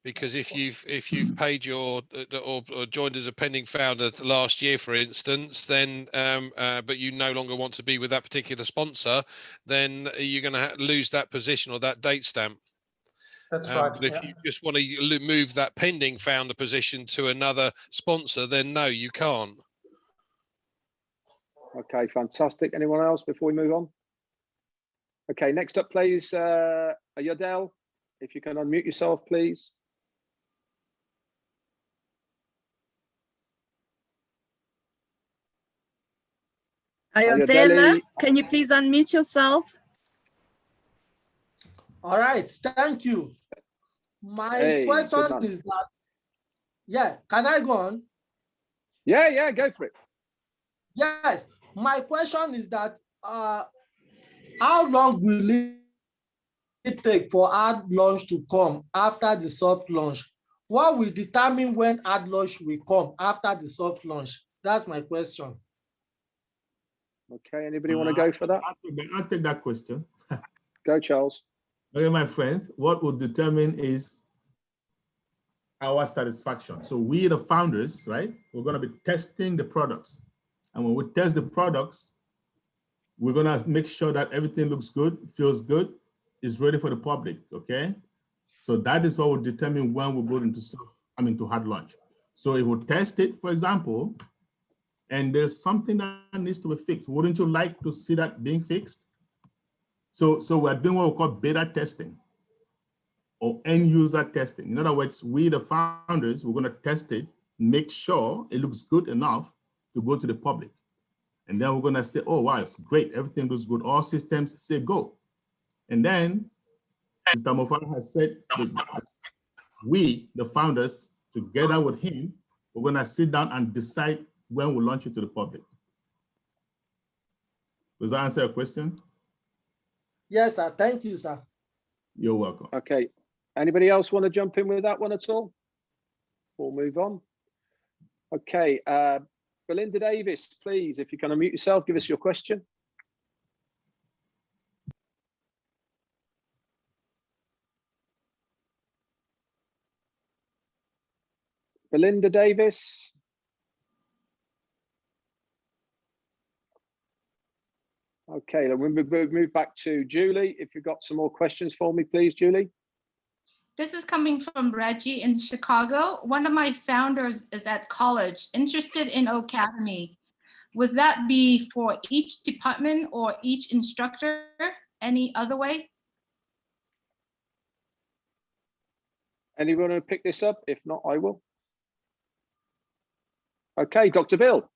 because if you've paid your or joined as a pending founder last year, for instance, then but you no longer want to be with that particular sponsor, then you're going to lose that position or that date stamp. That's right. But if you just want to move that pending founder position to another sponsor, then no, you can't. Okay, fantastic. Anyone else before we move on? Okay, next up, please, Yodel, if you can unmute yourself, please. Ayodele, can you please unmute yourself? All right, thank you. My question is that, yeah, can I go on? Yeah, go for it. Yes, my question is that how long will it take for hard launch to come after the soft launch? What will determine when hard launch will come after the soft launch? That's my question. Okay, anybody want to go for that? I'll take that question. Go, Charles. Okay, my friends, what will determine is our satisfaction. So we, the founders, right, we're going to be testing the products. And when we test the products, we're going to make sure that everything looks good, feels good, is ready for the public, okay? So that is what will determine when we go into hard launch. So if we test it, for example, and there's something that needs to be fixed, wouldn't you like to see that being fixed? So we're doing what we call beta testing or end user testing. In other words, we, the founders, we're going to test it, make sure it looks good enough to go to the public. And then we're going to say, oh, wow, it's great. Everything looks good. All systems say go. And then, as Tamofara has said, we, the founders, together with him, we're going to sit down and decide when we launch it to the public. Does that answer your question? Yes, sir. Thank you, sir. You're welcome. Okay. Anybody else want to jump in with that one at all? We'll move on. Okay. Belinda Davis, please, if you can unmute yourself, give us your question. Belinda Davis. Okay, then we'll move back to Julie. If you've got some more questions for me, please, Julie. This is coming from Reggie in Chicago. One of my founders is at college, interested in Academy. Would that be for each department or each instructor? Any other way? Anyone want to pick this up? If not, I will. Okay, Dr. Bill.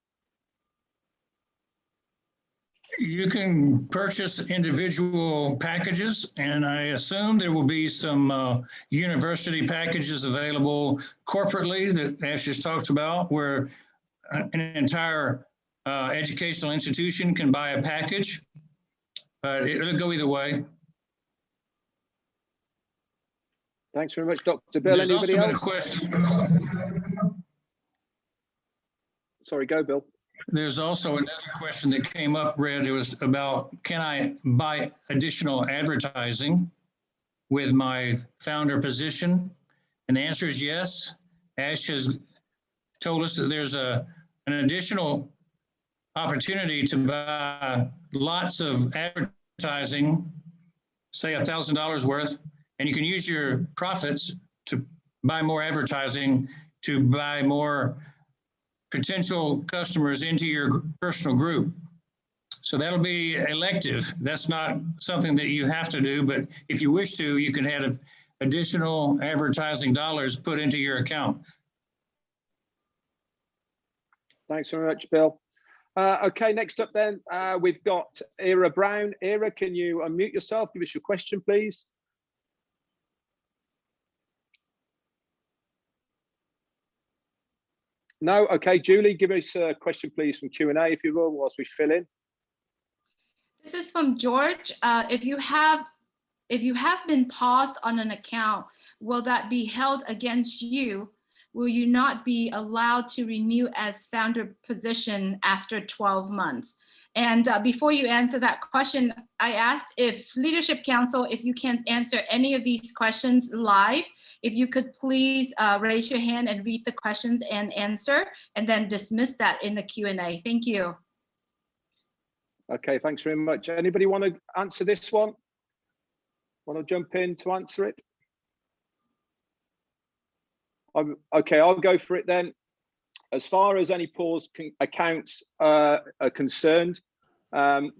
You can purchase individual packages, and I assume there will be some university packages available corporately that Ash just talked about, where an entire educational institution can buy a package, but it'll go either way. Thanks very much, Dr. Bill. There's Anybody also been else? a question. Sorry, go, Bill. There's also another question that came up, Red. It was about, can I buy additional advertising with my founder position? And the answer is yes. Ash has told us that there's an additional opportunity to buy lots of advertising, say $1,000 worth, and you can use your profits to buy more advertising, to buy more potential customers into your personal group. So that'll be elective. That's not something that you have to do, but if you wish to, you can have additional advertising dollars put into your account. Thanks very much, Bill. Okay, next up then, we've got Ira Brown. Ira, can you unmute yourself? Give us your question, please. No? Okay, Julie, give us a question, please, from Q&A, if you will, whilst we fill in. This is from George. If you have been paused on an account, will that be held against you? Will you not be allowed to renew as founder position after 12 months? And before you answer that question, I asked if Leadership Council, if you can't answer any of these questions live, if you could please raise your hand and read the questions and answer, and then dismiss that in the Q&A. Thank you. Okay, thanks very much. Anybody want to answer this one? Want to jump in to answer it? Okay, I'll go for it then. As far as any paused accounts are concerned, for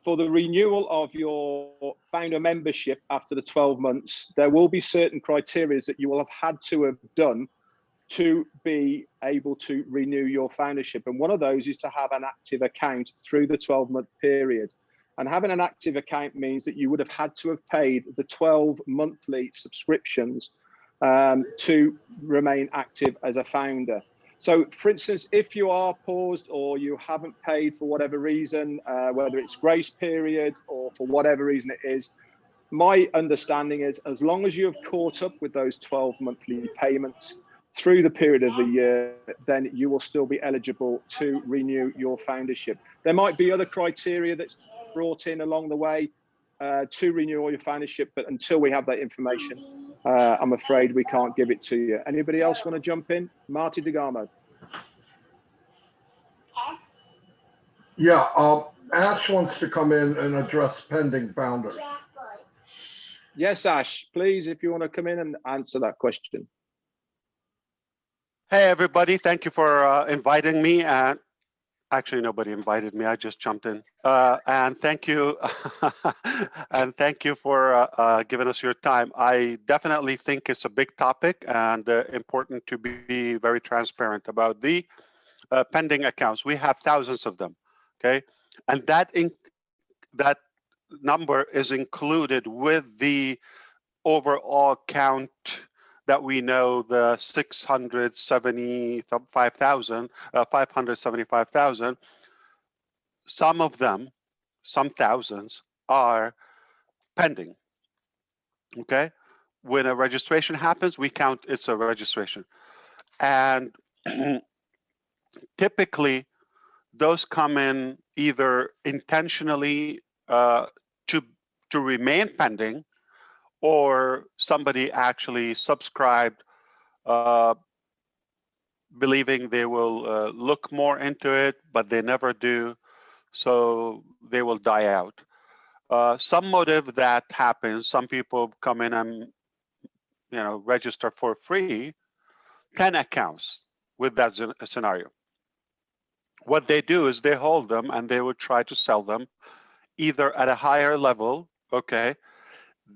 the renewal of your founder membership after the 12 months, there will be certain criteria that you will have had to have done to be able to renew your foundership. And one of those is to have an active account through the 12-month period. And having an active account means that you would have had to have paid the 12 monthly subscriptions to remain active as a founder. So for instance, if you are paused or you haven't paid for whatever reason, whether it's grace period or for whatever reason it is, my understanding is as long as you have caught up with those 12 monthly payments through the period of the year, then you will still be eligible to renew your foundership. There might be other criteria that's brought in along the way to renew your foundership, but until we have that information, I'm afraid we can't give it to you. Anybody else want to jump in? Marty DeGarmo. Yeah, Ash wants to come in and address pending founders. Yes, Ash, please, if you want to come in and answer that question. Hey, everybody. Thank you for inviting me. And actually, nobody invited me. I just jumped in. And thank you. And thank you for giving us your time. I definitely think it's a big topic and important to be very transparent about the pending accounts. We have thousands of them, okay? And that number is included with the overall count that we know, the 575,000. Some of them, some thousands, are pending. Okay, when a registration happens, we count it's a registration, and typically those come in either intentionally to remain pending, or somebody actually subscribed believing they will look more into it, but they never do, so they will die out. Some motive that happens, some people come in and register for free 10 accounts with that scenario. What they do is they hold them and they would try to sell them either at a higher level, okay,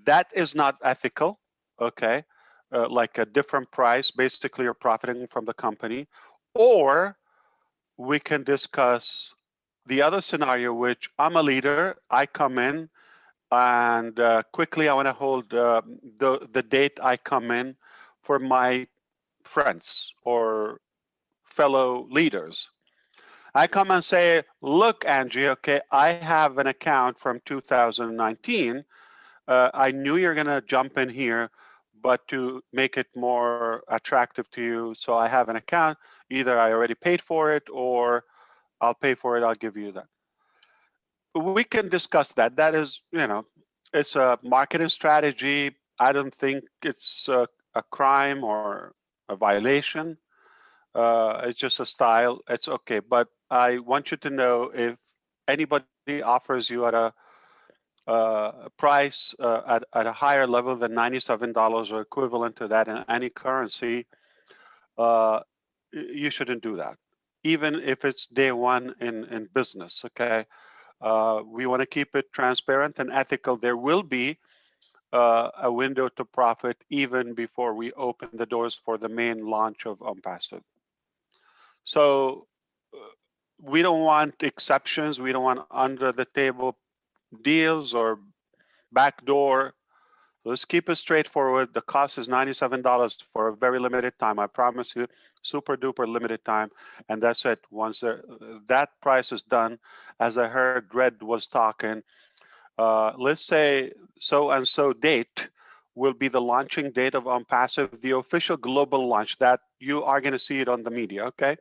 that is not ethical, okay, like a different price, basically you're profiting from the company, or we can discuss the other scenario, which I'm a leader, I come in and quickly I want to hold the date I come in for my friends or fellow leaders. I come and say, look, Angie, okay, I have an account from 2019. I knew you're going to jump in here, but to make it more attractive to you, so I have an account. Either I already paid for it or I'll pay for it, I'll give you that. We can discuss that. That is, it's a marketing strategy. I don't think it's a crime or a violation. It's just a style. It's okay. But I want you to know, if anybody offers you at a price at a higher level than $97 or equivalent to that in any currency, you shouldn't do that. even if it's day one in business, okay? We want to keep it transparent and ethical. There will be a window to profit even before we open the doors for the main launch of Unpassive. So we don't want exceptions. We don't want under the table deals or backdoor. Let's keep it straightforward. The cost is $97 for a very limited time. I promise you, super duper limited time. And that's it. Once that price is done, as I heard Red was talking, let's say so-and-so date will be the launching date of Unpassive, the official global launch that you are going to see it on the media, okay?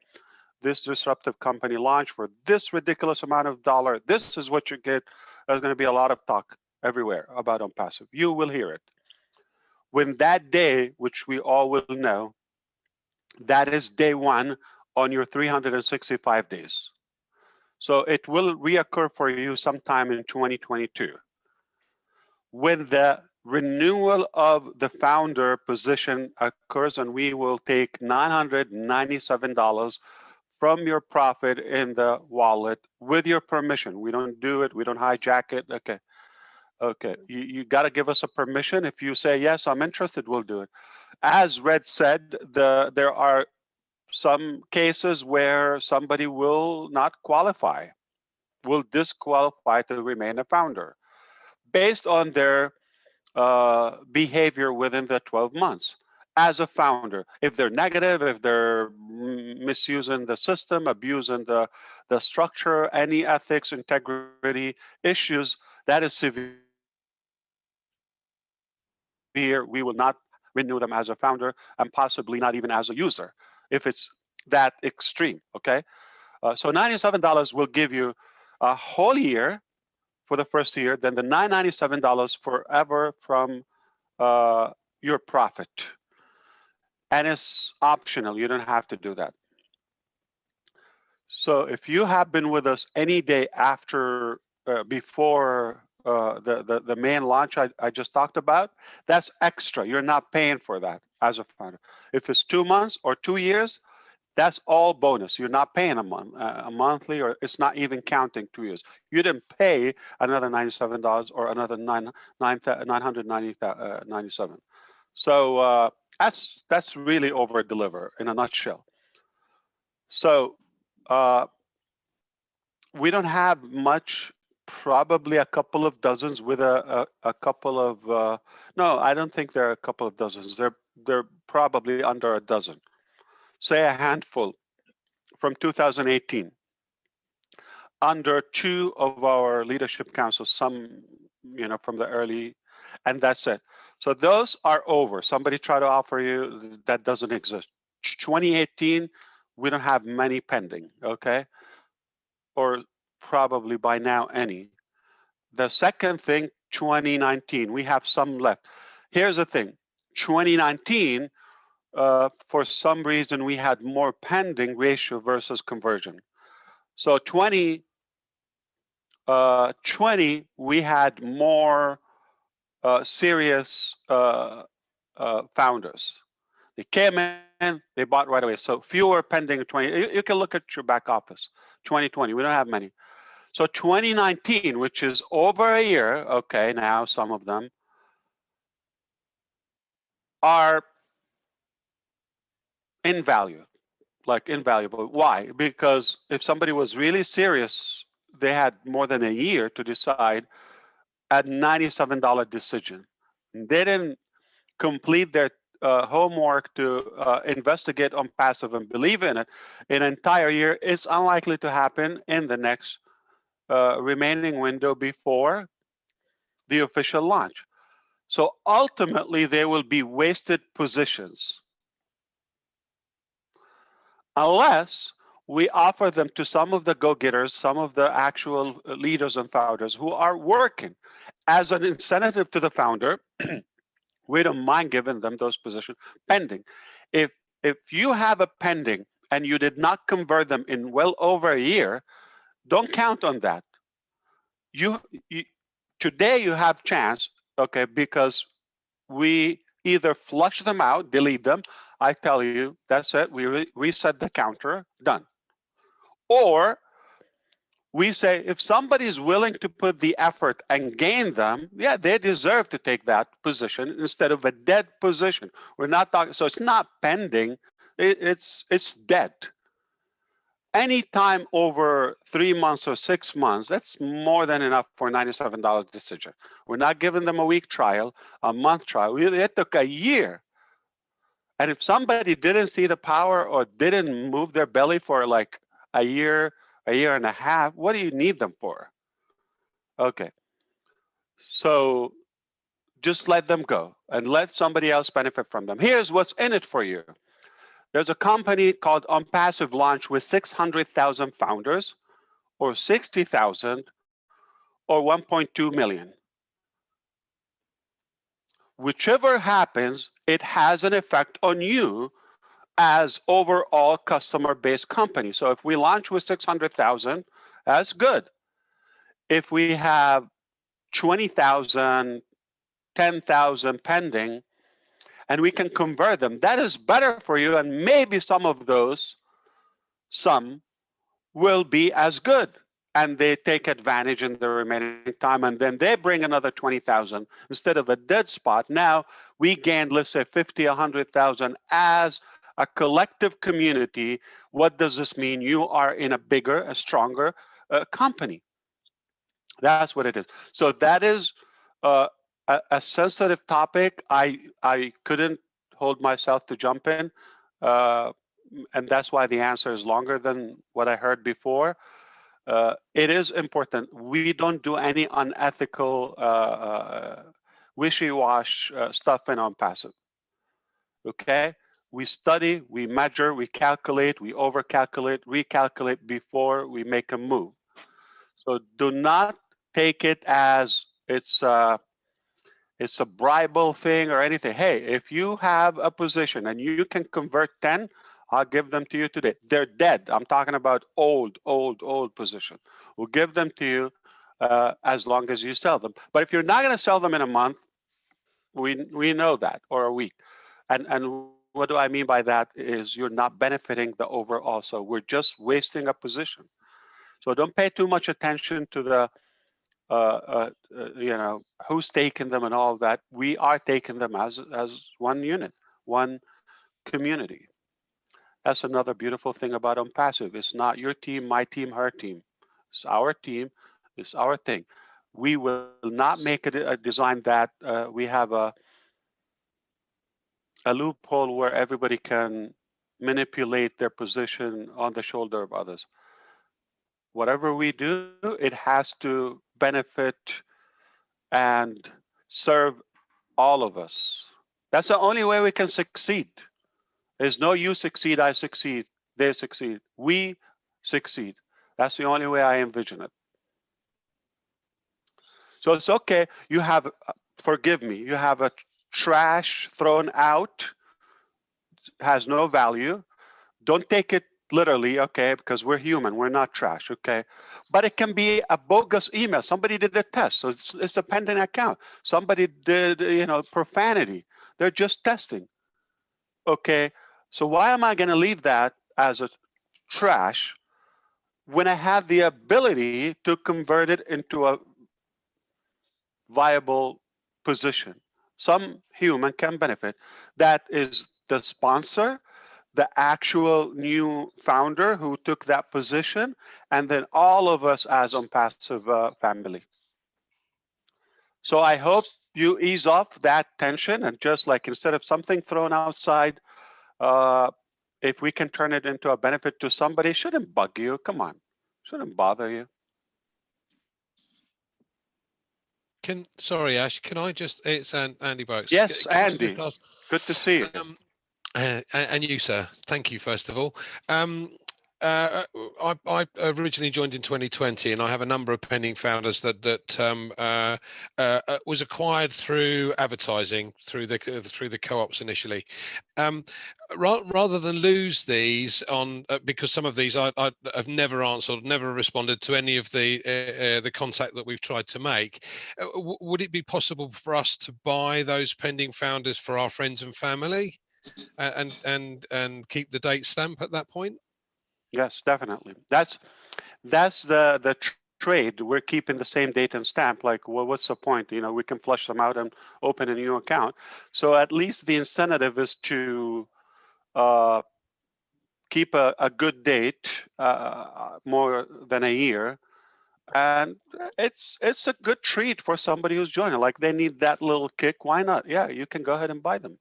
This disruptive company launch for this ridiculous amount of dollar. This is what you get. There's going to be a lot of talk everywhere about Unpassive. You will hear it. When that day, which we all will know, that is day one on your 365 days. So it will reoccur for you sometime in 2022. When the renewal of the founder position occurs, and we will take $997 from your profit in the wallet with your permission. We don't do it. We don't hijack it. Okay. Okay. You got to give us a permission. If you say, yes, I'm interested, we'll do it. As Red said, there are some cases where somebody will not qualify, will disqualify to remain a founder based on their behavior within the 12 months as a founder. If they're negative, if they're misusing the system, abusing the structure, any ethics, integrity issues, that is severe. We will not renew them as a founder and possibly not even as a user if it's that extreme, okay? So $97 will give you a whole year for the first year, then the $997 forever from your profit. And it's optional. You don't have to do that. So if you have been with us any day after, before the main launch I just talked about, that's extra. You're not paying for that as a founder. If it's 2 months or 2 years, that's all bonus. You're not paying a monthly, or it's not even counting 2 years. You didn't pay another $97 or another $997. So that's really over deliver in a nutshell. So we don't have much, probably a couple of dozens with a couple of, no, I don't think there are a couple of dozens. They're probably under a dozen. Say a handful from 2018. Under 2 of our leadership councils, some, from the early, and that's it. So those are over. Somebody try to offer you, that doesn't exist. 2018, we don't have many pending, okay? Or probably by now any. The second thing, 2019, we have some left. Here's the thing, 2019, for some reason, we had more pending ratio versus conversion. So 2020, we had more serious founders. They came in, they bought right away. So fewer pending 20. You can look at your back office. 2020, we don't have many. So 2019, which is over a year, okay, now some of them are invaluable. Why? Because if somebody was really serious, they had more than a year to decide a $97 decision. They didn't complete their homework to investigate Unpassive and believe in it. An entire year, it's unlikely to happen in the next remaining window before the official launch. So ultimately, there will be wasted positions unless we offer them to some of the go-getters, some of the actual leaders and founders who are working as an incentive to the founder. We don't mind giving them those positions pending. If you have a pending and you did not convert them in well over a year, don't count on that. Today you have chance, okay, because we either flush them out, delete them. I tell you, that's it. We reset the counter, done. Or we say, if somebody is willing to put the effort and gain them, yeah, they deserve to take that position instead of a dead position. We're not talking, so it's not pending, it's dead. Any time over 3 months or 6 months, that's more than enough for a $97 decision. We're not giving them a week trial, a month trial. It took a year. And if somebody didn't see the power or didn't move their belly for like a year and a half, what do you need them for? Okay. So just let them go and let somebody else benefit from them. Here's what's in it for you. There's a company called Unpassive Launch with 600,000 founders, or 60,000, or 1.2 million. Whichever happens, it has an effect on you as overall customer-based company. So if we launch with 600,000, that's good. If we have 20,000, 10,000 pending, and we can convert them, that is better for you, and maybe some of those, some will be as good, and they take advantage in the remaining time, and then they bring another 20,000 instead of a dead spot. Now we gained, let's say, 50, 100,000 as a collective community. What does this mean? You are in a bigger, a stronger company. That's what it is. So that is a sensitive topic. I couldn't hold myself to jump in, and that's why the answer is longer than what I heard before. It is important. We don't do any unethical, wishy-wash stuff in Unpassive. Okay? We study, we measure, we calculate, we overcalculate, recalculate before we make a move. So do not take it as it's a bribable thing or anything. Hey, if you have a position and you can convert 10, I'll give them to you today. They're dead. I'm talking about old position. We'll give them to you as long as you sell them. But if you're not going to sell them in a month, we know that, or a week. And what do I mean by that is you're not benefiting the overall. So we're just wasting a position. So don't pay too much attention to the you know, who's taking them and all of that. We are taking them as one unit, one community. That's another beautiful thing about Unpassive. It's not your team, my team, her team. It's our team. It's our thing. We will not make it a design that we have a loophole where everybody can manipulate their position on the shoulder of others. Whatever we do, it has to benefit and serve all of us. That's the only way we can succeed. There's no you succeed, I succeed, they succeed. We succeed. That's the only way I envision it. So it's okay. You have, forgive me, you have a trash thrown out, has no value. Don't take it literally, okay, because we're human, we're not trash, okay? But it can be a bogus email. Somebody did a test, so it's a pending account. Somebody did, you know, profanity. They're just testing, okay? So why am I going to leave that as a trash when I have the ability to convert it into a viable position? Some human can benefit. That is the sponsor, the actual new founder who took that position, and then all of us as Unpassive family. So I hope you ease off that tension and just like instead of something thrown outside, if we can turn it into a benefit to somebody, it shouldn't bug you. Come on, shouldn't bother you. Sorry, Ash, can I just, it's Andy Burks. Yes, Andy, good to see you. And you, sir. Thank you, first of all. I originally joined in 2020, and I have a number of pending founders that was acquired through advertising through the co-ops initially. Rather than lose these on because some of these I have never answered, never responded to any of the contact that we've tried to make. Would it be possible for us to buy those pending founders for our friends and family, and keep the date stamp at that point? Yes, definitely. That's the trade. We're keeping the same date and stamp. Like, well, what's the point? You know, we can flush them out and open a new account. So at least the incentive is to keep a good date, more than a year, and it's a good treat for somebody who's joining. Like, they need that little kick. Why not? Yeah, you can go ahead and buy them.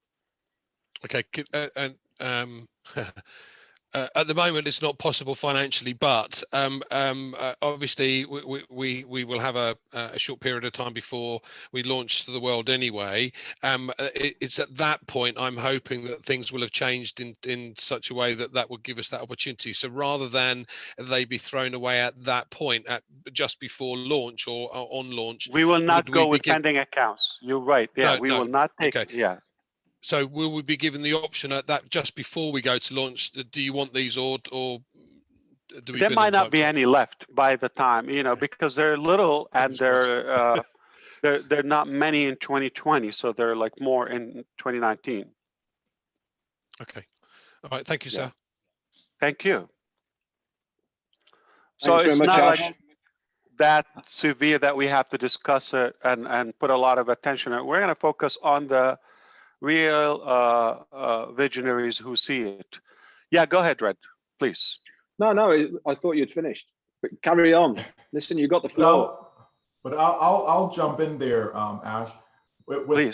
Okay, and at the moment it's not possible financially, but obviously we will have a short period of time before we launch to the world anyway. It's at that point I'm hoping that things will have changed in such a way that will give us that opportunity. So rather than they be thrown away at that point, at just before launch or on launch, We will not go with pending accounts. You're right. Yeah, we will not take. Okay. Yeah. So will we be given the option at that just before we go to launch? Do you want these, or do we? There might not be any left by the time, you know, because they're little and they're not many in 2020, so they're like more in 2019. Okay. All right. Thank you, sir. Thank you. So Thanks very it's much, not Ash. like that severe that we have to discuss it and put a lot of attention on it. We're going to focus on the real visionaries who see it. Yeah, go ahead, Red, please. No, I thought you'd finished. But carry on. Listen, you got the floor. But I'll jump in there, Ash. With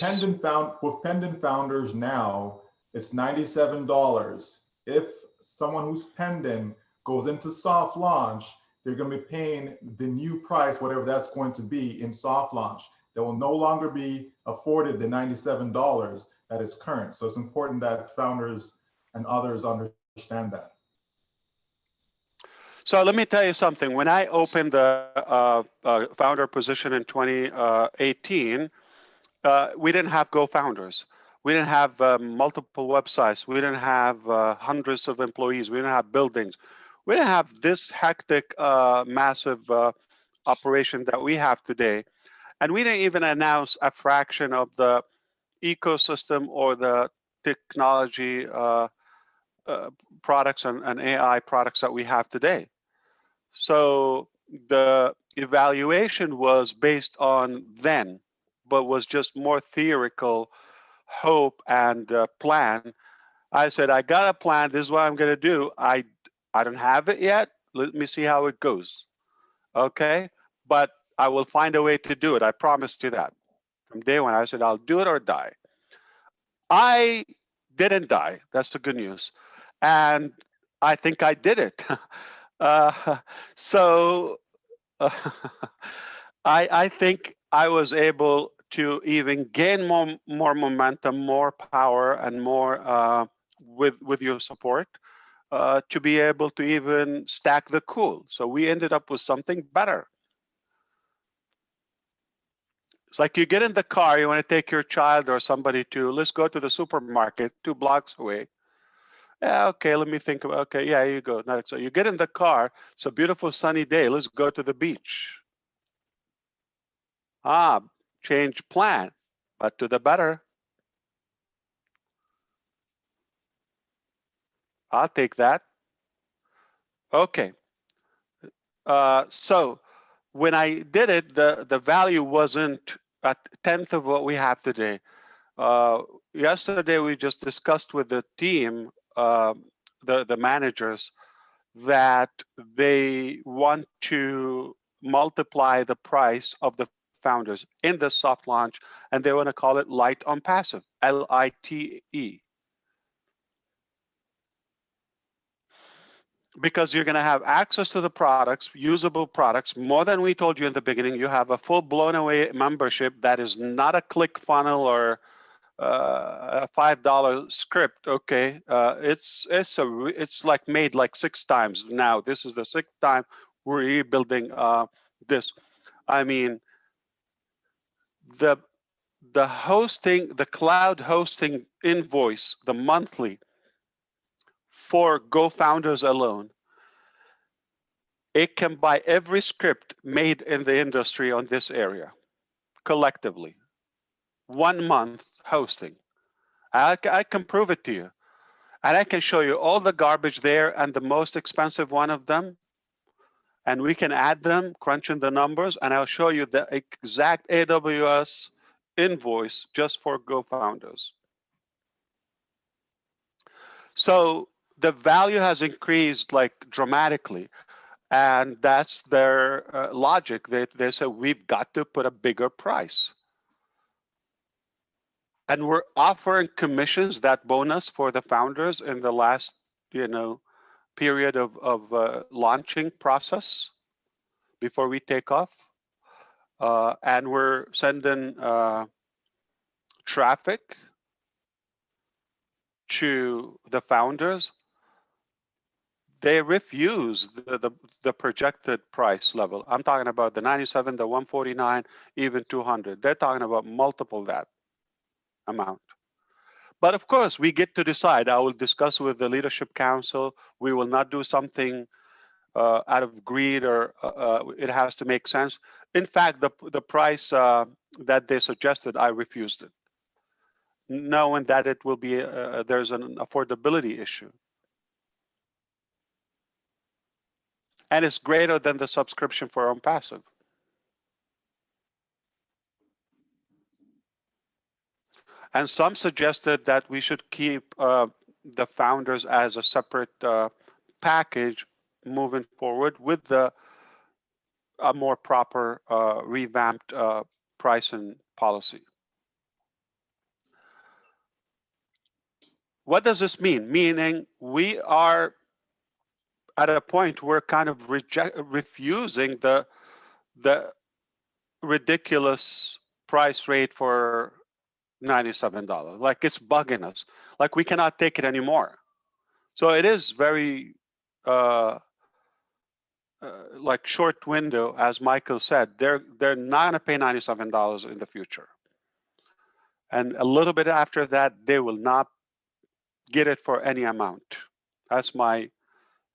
pendant founders now, it's $97. If someone who's pendant goes into soft launch, they're going to be paying the new price, whatever that's going to be in soft launch. They will no longer be afforded the $97 that is current. So it's important that founders and others understand that. So let me tell you something. When I opened the founder position in 2018, we didn't have GoFounders. We didn't have multiple websites. We didn't have hundreds of employees. We didn't have buildings. We didn't have this hectic, massive operation that we have today. And we didn't even announce a fraction of the ecosystem or the technology products and AI products that we have today. So the evaluation was based on then, but was just more theoretical hope and plan. I said, I got a plan. This is what I'm going to do. I don't have it yet. Let me see how it goes. Okay. But I will find a way to do it. I promised you that. From day one, I said, I'll do it or die. I didn't die. That's the good news. And I think I did it. I think I was able to even gain more momentum, more power, and more with your support to be able to even stack the cool. So we ended up with something better. It's like you get in the car, you want to take your child or somebody to, let's go to the supermarket 2 blocks away. Yeah, okay, let me think about, okay, yeah, you go. So you get in the car, it's a beautiful sunny day, let's go to the beach. Change plan, but to the better. I'll take that. Okay. So when I did it, the value wasn't a tenth of what we have today. Yesterday, we just discussed with the team, the managers, that they want to multiply the price of the founders in the soft launch, and they want to call it light on passive, LITE. Because you're going to have access to the products, usable products, more than we told you in the beginning. You have a full blown away membership that is not a click funnel or a $5 script. Okay, it's like made like 6 times now. This is the 6th time we're rebuilding this. I mean, the hosting, the cloud hosting invoice, the monthly for GoFounders alone, it can buy every script made in the industry on this area collectively. 1 month hosting. I can prove it to you. And I can show you all the garbage there and the most expensive one of them. And we can add them, crunch in the numbers, and I'll show you the exact AWS invoice just for GoFounders. So the value has increased like dramatically. And that's their logic. They say, we've got to put a bigger price. And we're offering commissions, that bonus for the founders in the last, period of launching process before we take off. And we're sending traffic to the founders. They refuse the projected price level. I'm talking about the 97, the 149, even 200. They're talking about multiple that amount. But of course, we get to decide. I will discuss with the leadership council. We will not do something out of greed, or it has to make sense. In fact, the price that they suggested, I refused it, knowing that it will be there's an affordability issue. And it's greater than the subscription for OnPassive. And some suggested that we should keep the founders as a separate package moving forward with a more proper revamped pricing policy. What does this mean? Meaning we are at a point where kind of refusing the ridiculous price rate for $97. Like, it's bugging us. Like, we cannot take it anymore. So it is very like short window, as Michael said. They're not gonna pay $97 in the future. And a little bit after that, they will not get it for any amount. That's my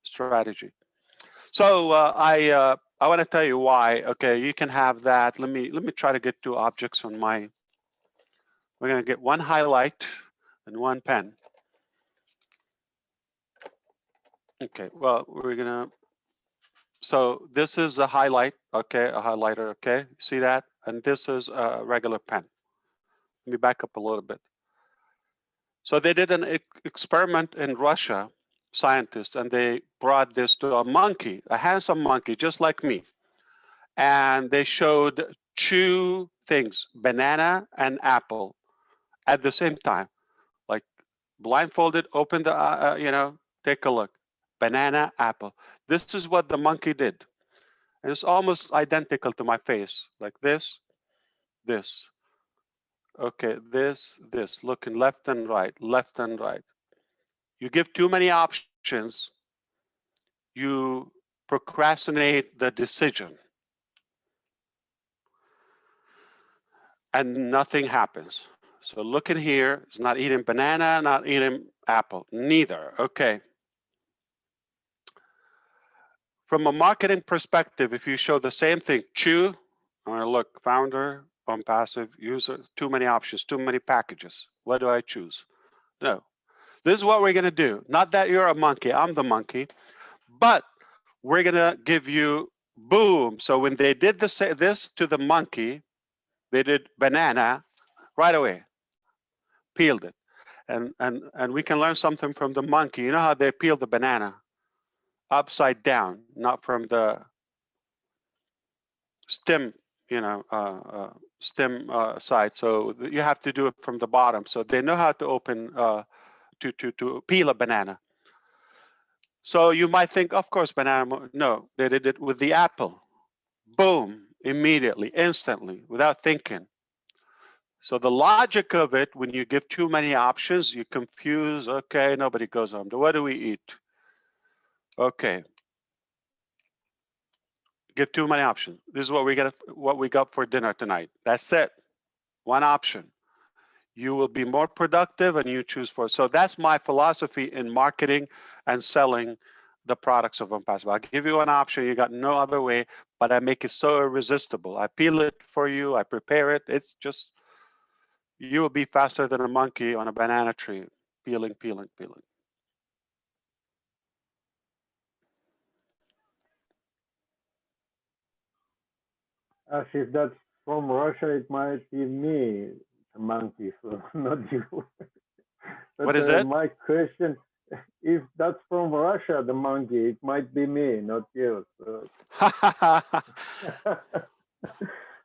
strategy. So I want to tell you why. Okay, you can have that. Let me try to get two objects on my. We're gonna get one highlight and one pen. Okay. Well, we're gonna. So this is a highlight. Okay, a highlighter. Okay, see that? And this is a regular pen. Let me back up a little bit. So they did an experiment in Russia, scientists, and they brought this to a monkey, a handsome monkey, just like me. And they showed two things, banana and apple, at the same time. Like blindfolded, open the, take a look. Banana, apple. This is what the monkey did. And it's almost identical to my face, like this. Okay, this, looking left and right, left and right. You give too many options, you procrastinate the decision. And nothing happens. So look in here, it's not eating banana, not eating apple, neither, okay. From a marketing perspective, if you show the same thing, chew, I'm gonna look, founder, OnPassive, user, too many options, too many packages. What do I choose? No, this is what we're gonna do. Not that you're a monkey, I'm the monkey, but we're gonna give you boom. So when they did this to the monkey, they did banana right away, peeled it. And we can learn something from the monkey. You know how they peel the banana? Upside down, not from the stem, stem side. So you have to do it from the bottom. So they know how to open, to peel a banana. So you might think, of course, banana. No, they did it with the apple. Boom, immediately, instantly, without thinking. So the logic of it, when you give too many options, you confuse. Okay, nobody goes home. What do we eat? Okay. Give too many options. This is what we got for dinner tonight. That's it. One option. You will be more productive and you choose for it. So that's my philosophy in marketing and selling the products of OnPassive. I'll give you an option. You got no other way, but I make it so irresistible. I peel it for you. I prepare it. It's just, you will be faster than a monkey on a banana tree, peeling, peeling, peeling. If that's from Russia, it might be me, the monkey, so not you. But What is it? my question, if that's from Russia, the monkey, it might be me, not you. So.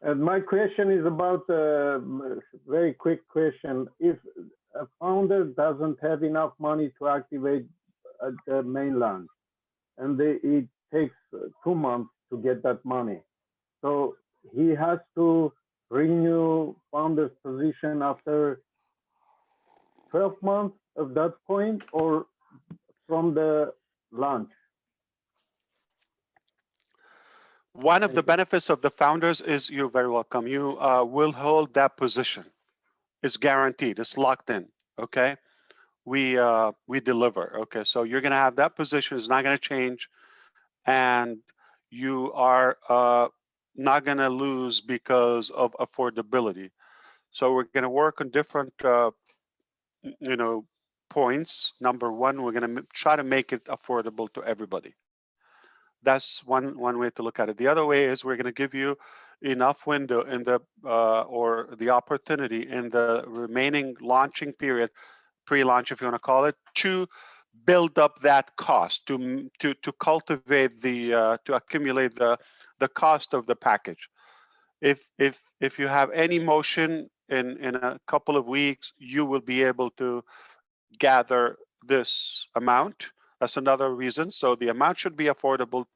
And my question is about a very quick question. If a founder doesn't have enough money to activate the mainland, and it takes 2 months to get that money, so he has to renew founder's position after 12 months of that point, or from the launch? One of the benefits of the founders is you're very welcome. You will hold that position. It's guaranteed. It's locked in. Okay. We deliver. Okay. So you're going to have that position. It's not going to change, and you are not going to lose because of affordability. So we're going to work on different, points. Number one, we're going to try to make it affordable to everybody. That's one way to look at it. The other way is we're going to give you enough window in the or the opportunity in the remaining launching period, pre-launch if you want to call it, to build up that cost, to cultivate the to accumulate the cost of the package. If you have any motion in a couple of weeks, you will be able to gather this amount. That's another reason. So the amount should be affordable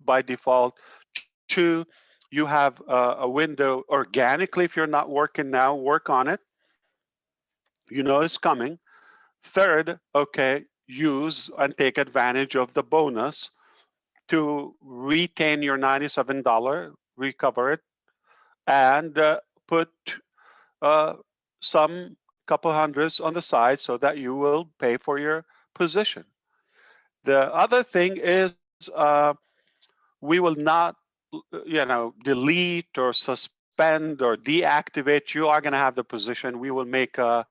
by default. Two, you have a window organically. If you're not working now, work on it. You know it's coming. Third, okay, use and take advantage of the bonus to retain your $97, recover it, and put some couple hundreds on the side so that you will pay for your position. The other thing is we will not, delete or suspend or deactivate. You are going to have the position. We will make like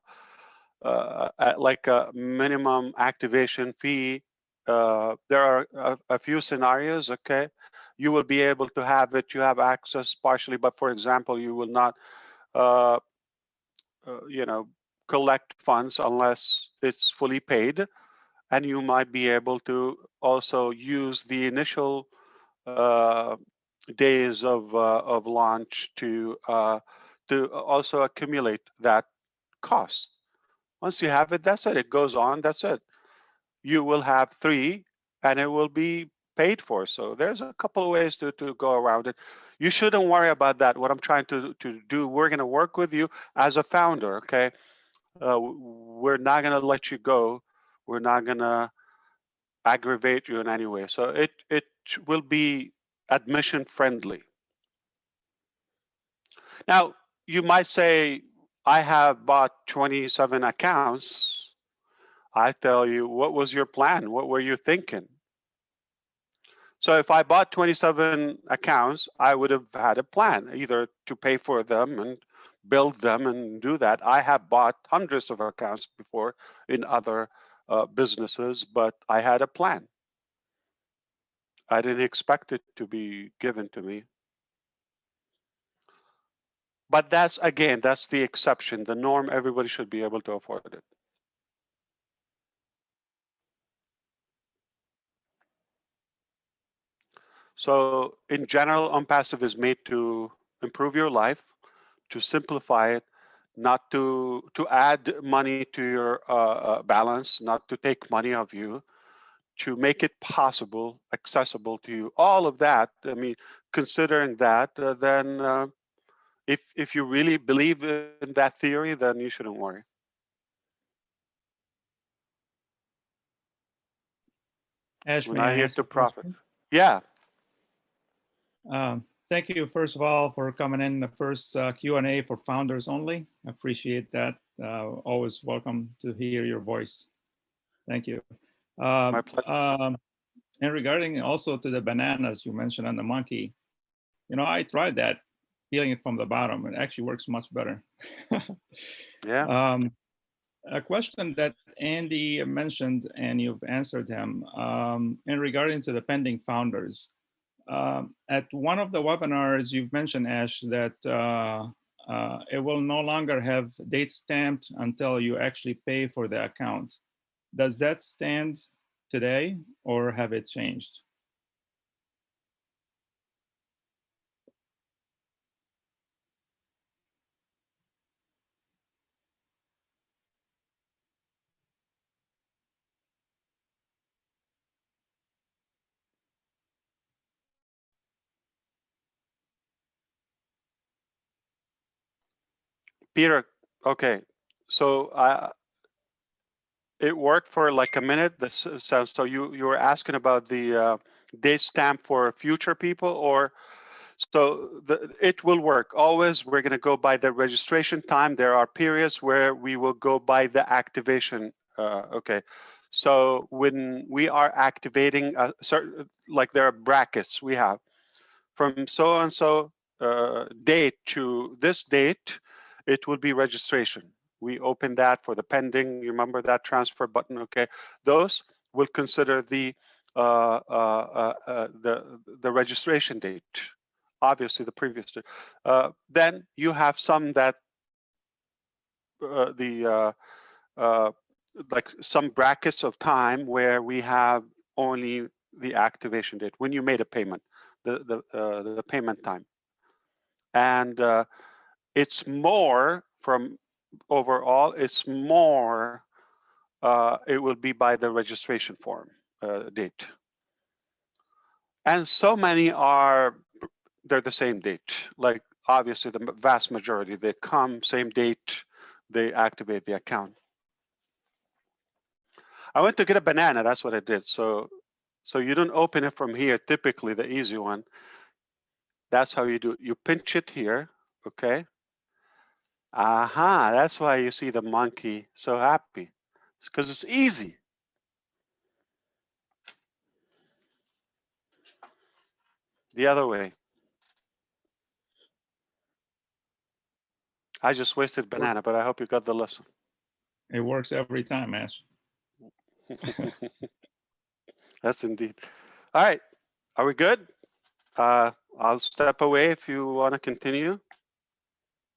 a minimum activation fee. There are a few scenarios. Okay, you will be able to have it. You have access partially, but for example, you will not, collect funds unless it's fully paid, and you might be able to also use the initial days of launch to also accumulate that cost. Once you have it, that's it. It goes on. That's it. You will have 3, and it will be paid for. So there's a couple of ways to go around it. You shouldn't worry about that. What I'm trying to do, we're going to work with you as a founder. Okay, we're not going to let you go. We're not going to aggravate you in any way. So it will be admission friendly. Now, you might say, I have bought 27 accounts. I tell you, what was your plan? What were you thinking? So if I bought 27 accounts, I would have had a plan, either to pay for them and build them and do that. I have bought hundreds of accounts before in other businesses, but I had a plan. I didn't expect it to be given to me. But that's, again, that's the exception. The norm, everybody should be able to afford it. So in general, OnPassive is made to improve your life, to simplify it, not to add money to your balance, not to take money of you, to make it possible, accessible to you. All of that, I mean, considering that, then if you really believe in that theory, then you shouldn't worry. Ash, We're may not I here ask to a profit. question? Yeah. Thank you, first of all, for coming in the first Q&A for founders only. Appreciate that. Always welcome to hear your voice. Thank you. My pleasure. And regarding also to the bananas you mentioned on the monkey, I tried that, peeling it from the bottom. It actually works much better. Yeah. A question that Andy mentioned, and you've answered him, in regarding to the pending founders. At one of the webinars, you've mentioned, Ash, that it will no longer have date stamped until you actually pay for the account. Does that stand today or have it changed? Peter, okay. So it worked for like a minute. This sounds, so you were asking about the date stamp for future people, or so it will work always. We're going to go by the registration time. There are periods where we will go by the activation. Okay, so when we are activating a certain, like there are brackets we have from so and so date to this date, it will be registration. We open that for the pending. You remember that transfer button? Okay, those will consider the registration date. Obviously, the previous date. Then you have some that like some brackets of time where we have only the activation date when you made a payment, the payment time, and it's more from overall. It's more. It will be by the registration form date, and so many are. They're the same date. Like obviously, the vast majority they come same date. They activate the account. I went to get a banana. That's what I did. So you don't open it from here. Typically, the easy one. That's how you do it. You pinch it here. Okay. Aha. That's why you see the monkey so happy. It's because it's easy. The other way. I just wasted banana, but I hope you got the lesson. It works every time, Ash. That's indeed. All right. Are we good? I'll step away if you want to continue.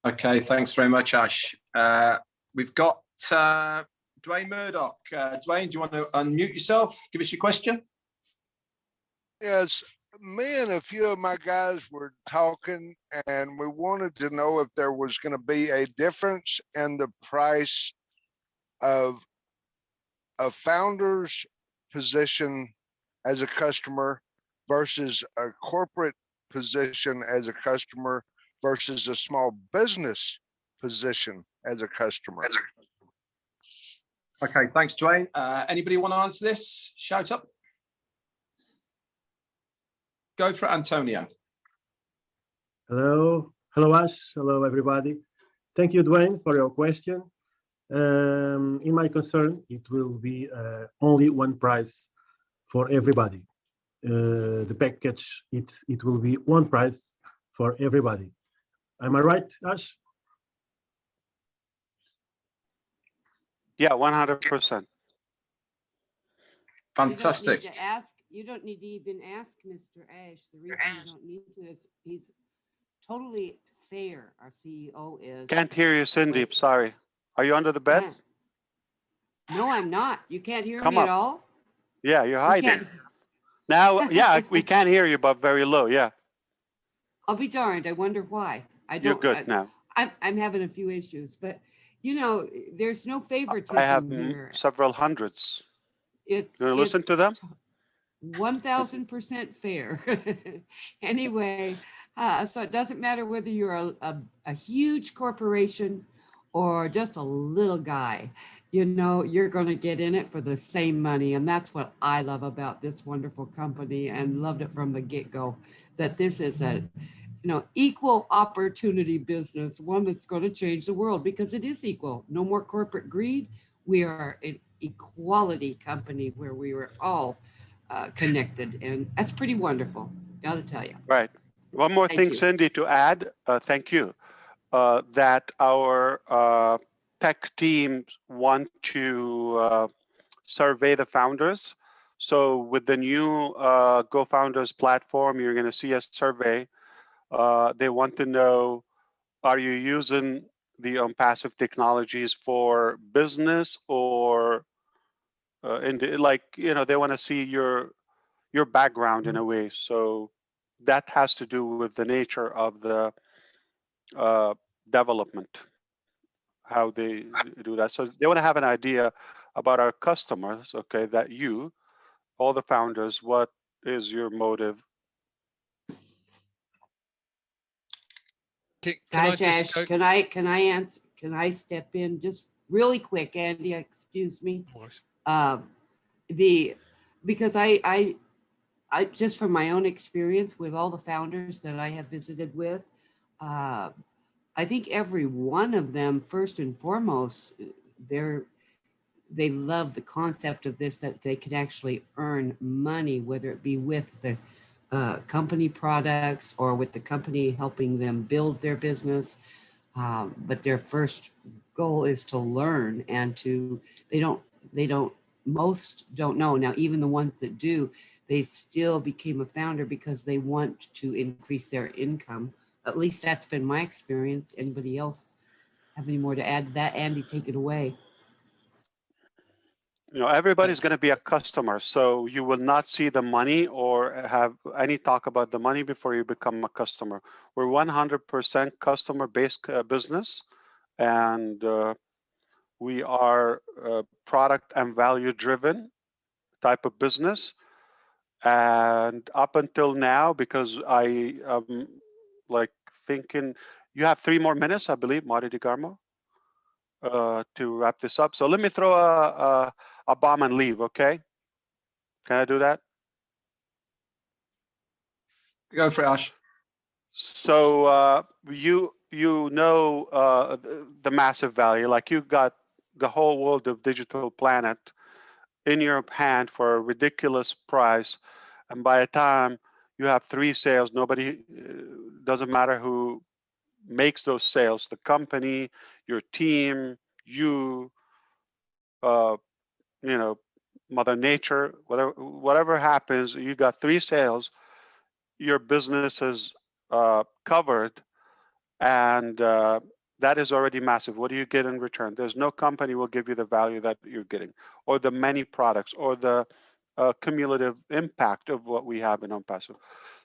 Okay, thanks very much, Ash. We've got Dwayne Murdoch. Dwayne, do you want to unmute yourself? Give us your question. Yes, me and a few of my guys were talking, and we wanted to know if there was going to be a difference in the price of a founder's position as a customer versus a corporate position as a customer versus a small business position as a customer. Okay, thanks, Dwayne. Anybody want to answer this? Shout up. Go for it, Antonio. Hello, Ash. Hello, everybody. Thank you, Dwayne, for your question. In my concern, it will be only one price for everybody. The package, it will be one price for everybody. Am I right, Ash? Yeah, 100%. Fantastic. You don't need to even ask Mr. Ash. The reason you don't need to is he's totally fair. Our CEO is. Can't hear you, Cindy. Sorry. Are you under the bed? No, I'm not. You can't hear Come me up. at all? Yeah, you're hiding. Now, yeah, we can hear you, but very low. Yeah. I'll be darned. I wonder why. You're good now. I'm having a few issues, but you know, there's no favoritism I have here. several hundreds. It's You want to listen to them? 1000% fair. Anyway, so it doesn't matter whether you're a huge corporation or just a little guy, you know, you're going to get in it for the same money. And that's what I love about this wonderful company, and loved it from the get-go, that this is a, you know, equal opportunity business, one that's going to change the world, because it is equal. No more corporate greed. We are an equality company where we were all connected, and that's pretty wonderful. Got to tell you. Right. One more thing, Cindy, to add. Thank you. That our tech teams want to survey the founders. So with the new GoFounders platform, you're going to see a survey. They want to know, are you using the passive technologies for business or like, you know, they want to see your background in a way. So that has to do with the nature of the development, how they do that. So they want to have an idea about our customers, okay, that you, all the founders, what is your motive? Gosh, Ash, can I answer? Can I step in just really quick, Andy? Excuse me. Because I just from my own experience with all the founders that I have visited with, I think every one of them, first and foremost, they love the concept of this, that they can actually earn money, whether it be with the company products or with the company helping them build their business. But their first goal is to learn and most don't know. Now, even the ones that do, they still became a founder because they want to increase their income. At least that's been my experience. Anybody else have any more to add to that? Andy, take it away. You know, everybody's going to be a customer, so you will not see the money or have any talk about the money before you become a customer. We're 100% customer-based business, and we are product and value-driven type of business. And up until now, because I am like thinking, you have 3 more minutes, I believe, Marty DeGarmo, to wrap this up. So let me throw a bomb and leave, okay? Can I do that? Go for it, Ash. So you know the massive value, like you got the whole world of digital planet in your hand for a ridiculous price, and by the time you have 3 sales, nobody, doesn't matter who makes those sales, the company, your team, you know, Mother Nature, whatever happens, you got 3 sales, your business is covered, and that is already massive. What do you get in return? There's no company will give you the value that you're getting, or the many products, or the cumulative impact of what we have in OnPassive.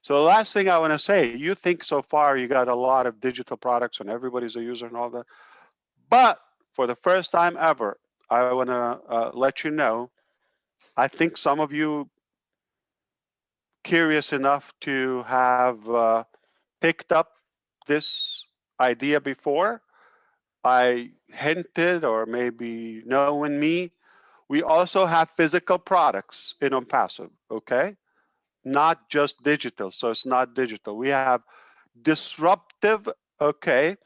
So the last thing I want to say, you think so far you got a lot of digital products and everybody's a user and all that, but for the first time ever, I want to let you know, I think some of you curious enough to have picked up this idea before. I hinted, or maybe knowing me, we also have physical products in OnPassive, okay? Not just digital, so it's not digital. We have disruptive, okay,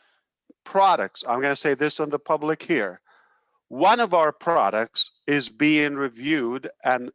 products. I'm gonna say this on the public here. One of our products is being reviewed and